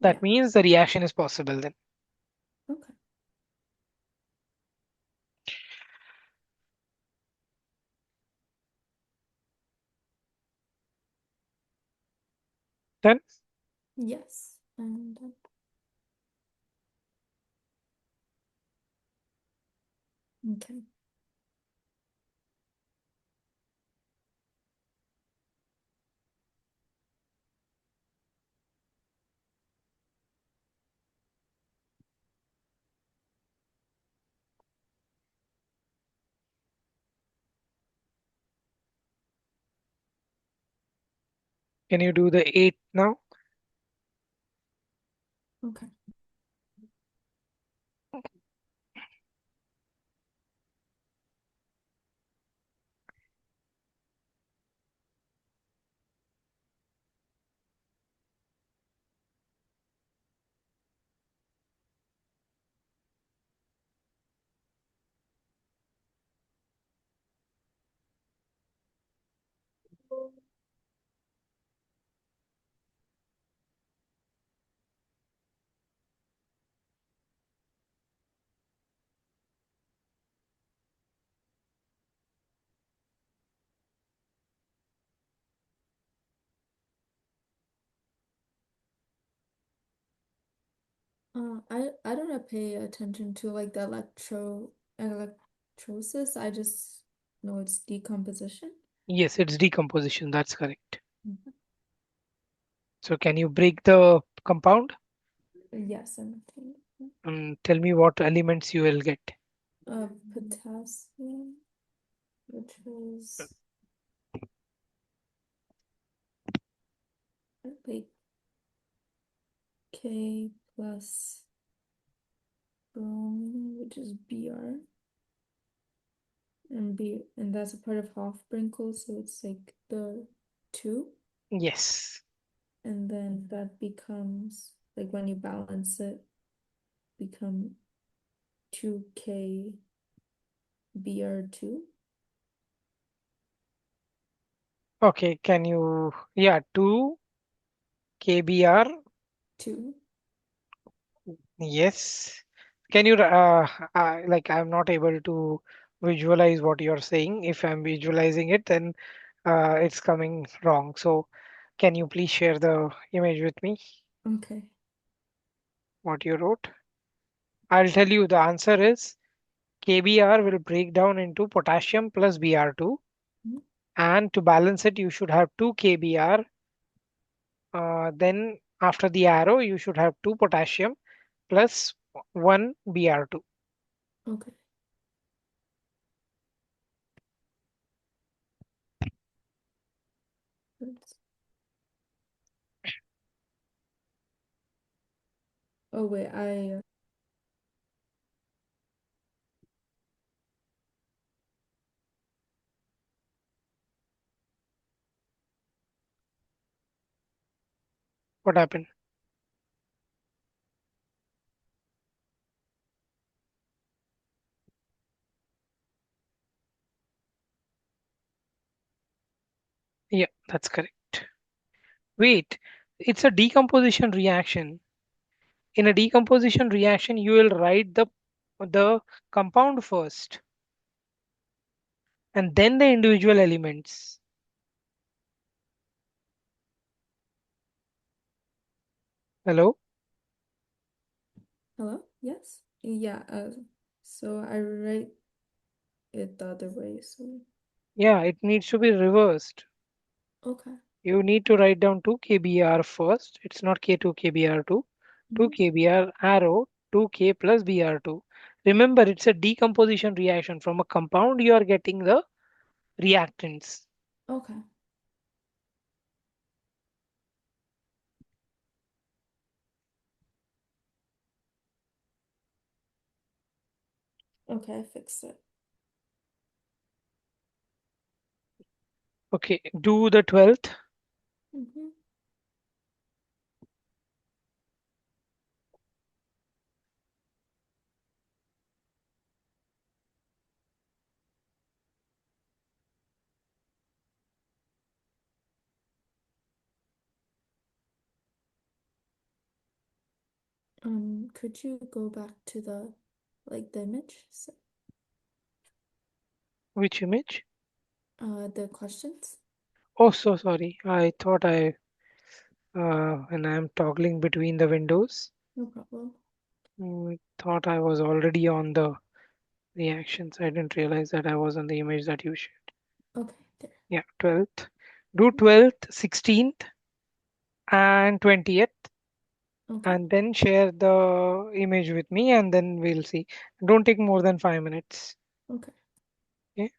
That Yeah. means the reaction is possible then. Okay. Then Yes. And okay. can you do the 8 now? Okay. I don't pay attention to like the electrosis. I just know it's decomposition. Yes, it's decomposition. That's correct. Mhm. So can you break the compound Yes, I'm thinking. and tell me what elements you will get? Potassium, which is like K plus bromine, which is Br, and that's a part of Hofbrinkel, so it's like the two, Yes. and then that becomes like when you balance it, become 2K Br2, Okay, can you, yeah, 2 kbr. 2. Yes. Can you, like, I'm not able to visualize what you're saying. If I'm visualizing it, then it's coming wrong. So, can you please share the image with me, Okay. what you wrote? I'll tell you the answer is KBr will break down into potassium plus Br2. Mhm. And to balance it, you should have 2 KBr. Then, after the arrow, you should have 2 potassium plus 1 Br2. Okay. That's- Oh wait, I What happened? Yeah, that's correct. Wait, it's a decomposition reaction. In a decomposition reaction, you will write the compound first and then the individual elements. Hello? hello? Yes? Yeah, so I write it the other way, so Yeah, it needs to be reversed. okay. You need to write down 2 kbr first. It's not k2 kbr2. 2 Mhm. kbr arrow 2k plus br2. Remember, it's a decomposition reaction. From a compound, you are getting the reactants. Okay. Okay, I fixed it. Okay, do the 12th. Hmm. Could you go back to the like the image? Which image? The questions? Oh, so sorry. I thought I and I'm toggling between the windows. No problem. I thought I was already on the reactions. I didn't realize that I was on the image that you shared. Okay, there. Yeah, 12th. Do 12th, 16th, and 20th, Okay, and then share the image with me, and then we'll see. Don't take more than 5 minutes. okay. Okay.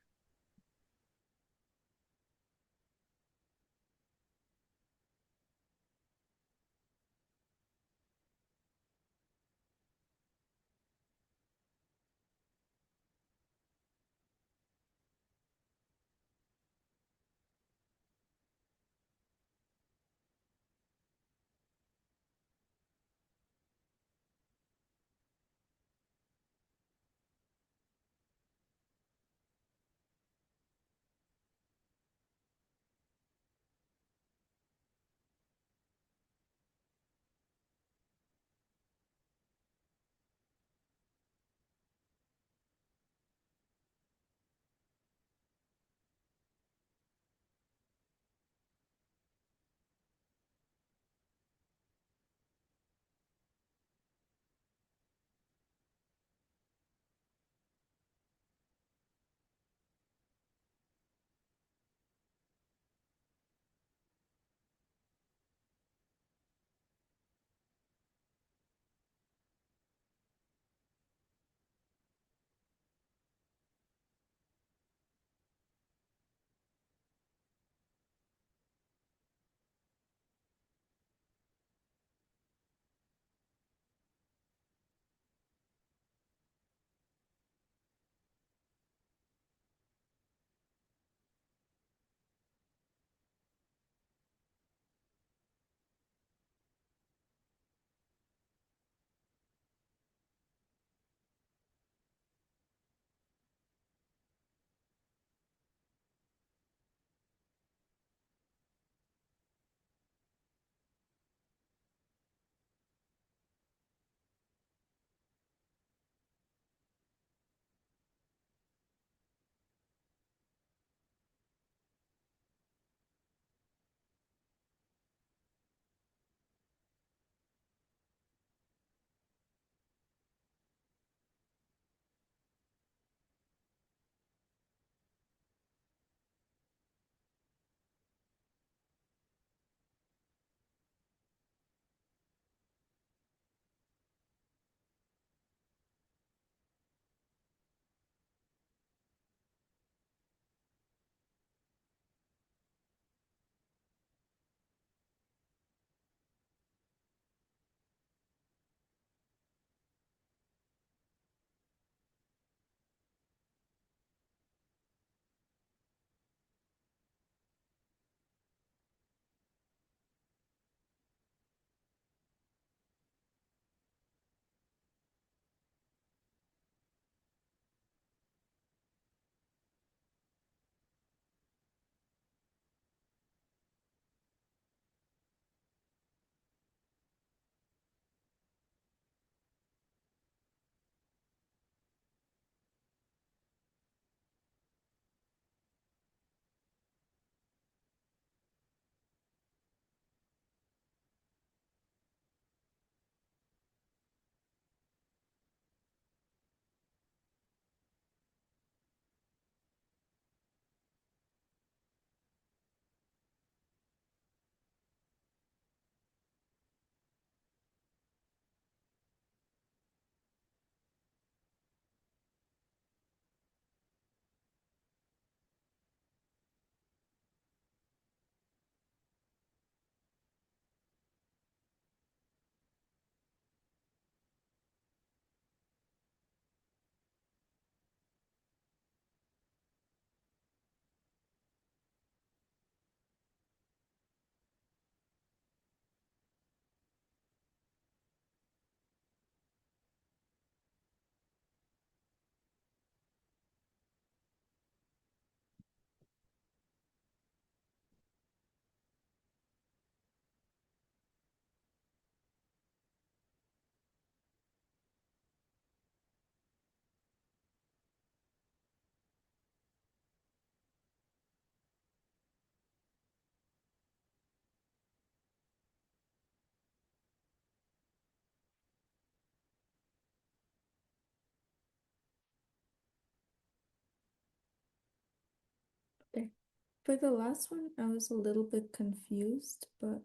For the last one, I was a little bit confused, but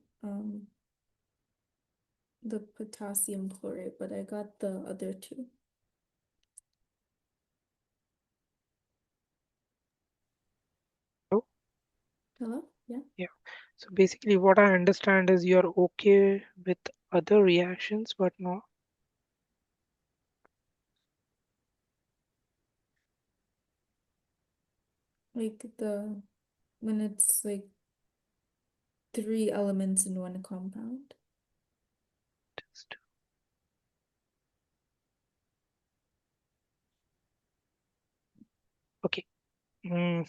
the potassium chloride, but I got the other two. Oh, Hello? Yeah. yeah. So basically, what I understand is you're okay with other reactions, but not. Like the when it's like three elements in one compound. Okay. Mm,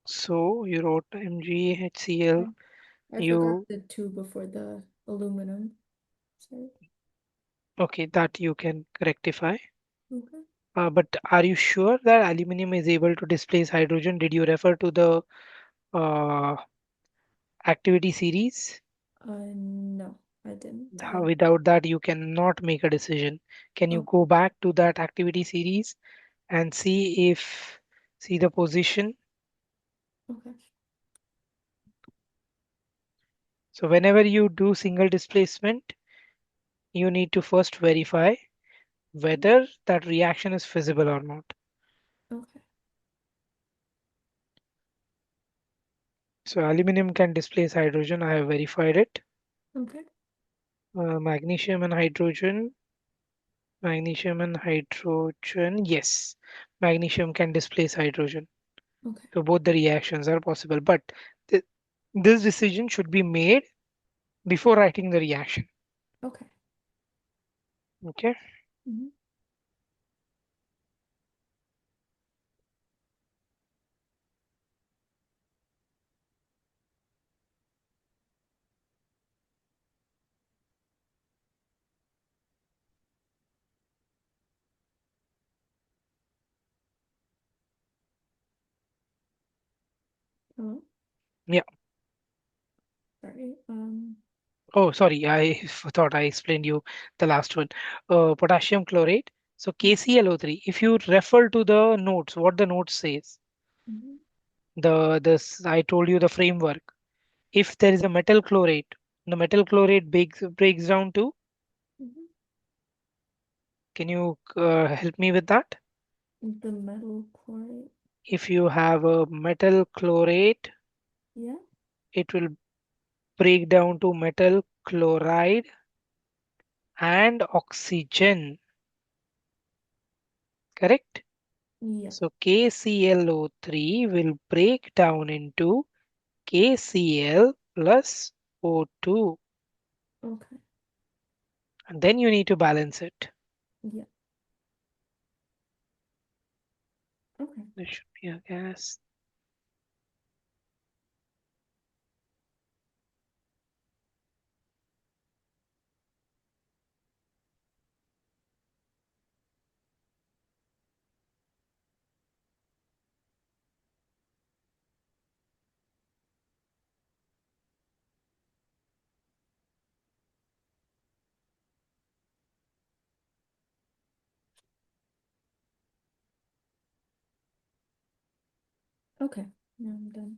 so you wrote MgHCl. Oh, I forgot You the two before the aluminum. Sorry. okay? That you can rectify. Okay. But are you sure that aluminum is able to displace hydrogen? Did you refer to the uh, activity series? No, I didn't. Without that, you cannot make a decision. Can you Oh, go back to that activity series and see the position? okay. So whenever you do single displacement, you need to first verify whether that reaction is feasible or not. Okay. So aluminum can displace hydrogen. I have verified it. Okay. Magnesium and hydrogen. Magnesium and hydrogen. Yes, magnesium can displace hydrogen. Okay. So both the reactions are possible. But th- this decision should be made before writing the reaction. Okay. Okay. Mhm. Hello? Yeah. Sorry. Oh, sorry. I thought I explained you the last one. Potassium chlorate. So KClO3. If you refer to the notes, what the note says, Mhm. the this I told you the framework. If there is a metal chlorate, the metal chlorate breaks down to. Mhm. Can you help me with that? The metal chloride. If you have a metal chlorate, Yeah. it will break down to metal chloride and oxygen. Correct? Yeah. So KClO3 will break down into KCl plus O2, Okay. and then you need to balance it. Yeah. Okay. There should be a gas. Okay. Now I'm done.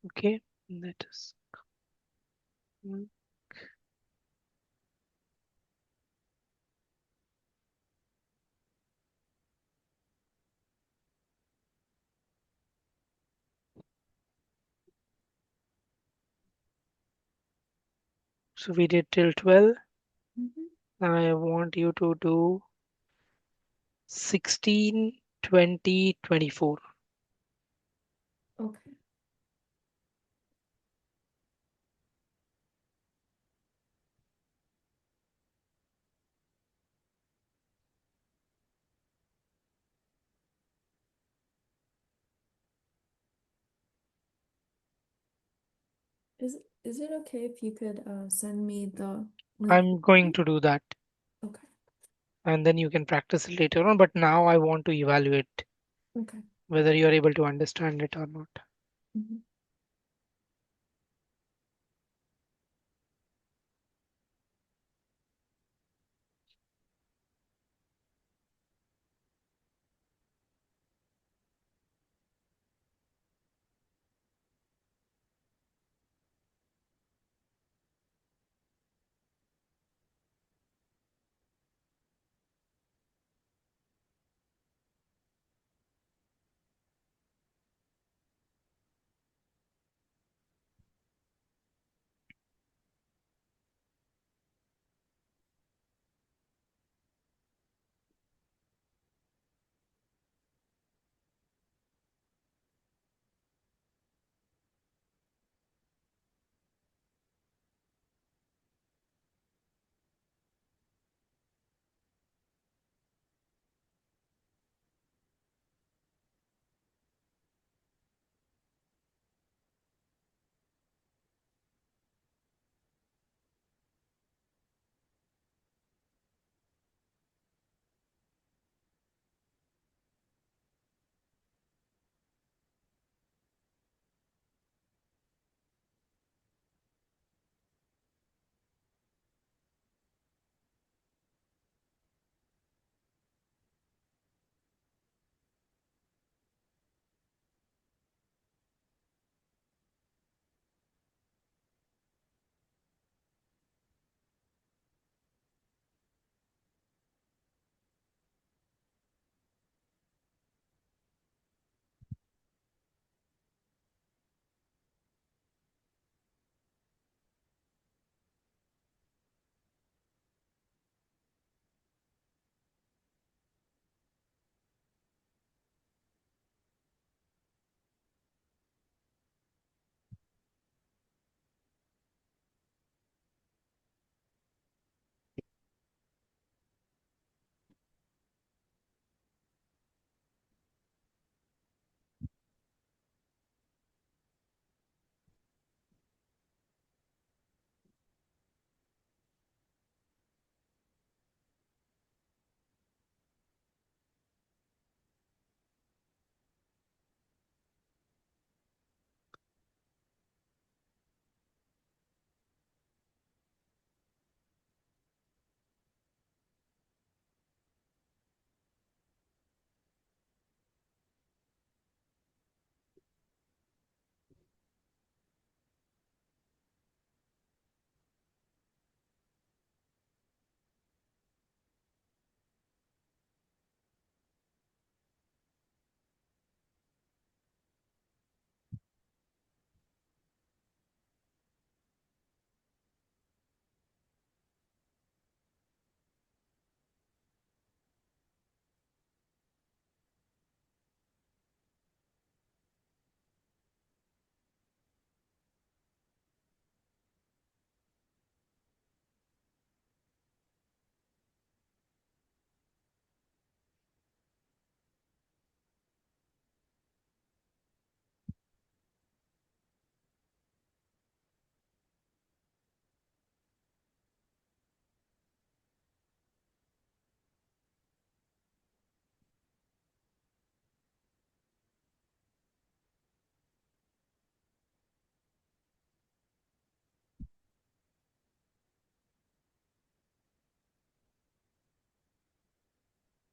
Okay, that is. mm, So we did till 12. Mhm. Now I want you to do 16, 20, 24. Okay. Is it okay if you could send me the link? I'm going to do that, Okay. and then you can practice it later on. But now I want to evaluate Okay. whether you're able to understand it or not. Mhm.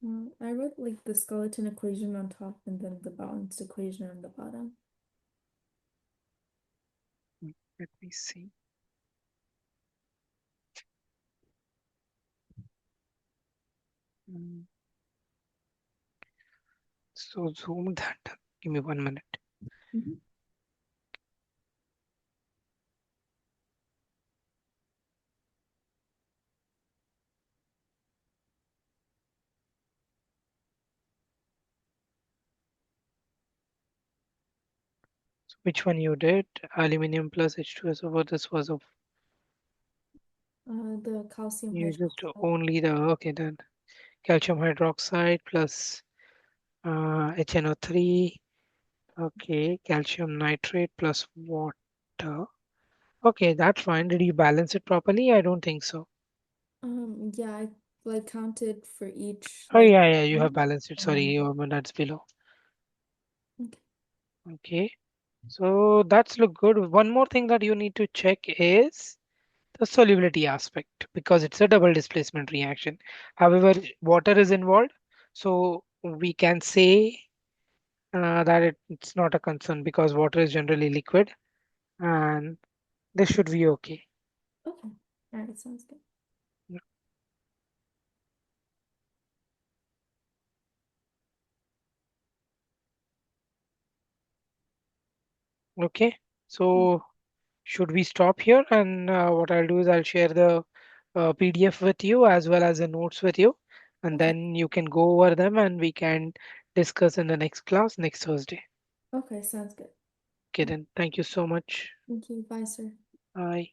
I wrote like the skeleton equation on top and then the balanced equation on the bottom. Let me see. Mm, So zoom that. Give me 1 minute. Mhm. So which one you did? Aluminum plus H2SO4. This was of The calcium you just hydroxide. only the okay then calcium hydroxide plus HNO3. Okay, calcium nitrate plus water. Okay, that's fine. Did you balance it properly? I don't think so. Yeah, I like counted for each Oh like yeah, yeah, you have one, balanced it. and Sorry, then that's below. okay. Okay, so that's look good. One more thing that you need to check is the solubility aspect because it's a double displacement reaction. However, water is involved, so we can say that it's not a concern because water is generally liquid and this should be okay. Okay. All right, sounds good. Okay, Yeah. so should we stop here? And what I'll do is I'll share the PDF with you as well as the notes with you, and Okay. then you can go over them and we can discuss in the next class next Thursday. Okay, sounds good. Okay, then. Thank you so much. Thank you. Bye, sir. Bye.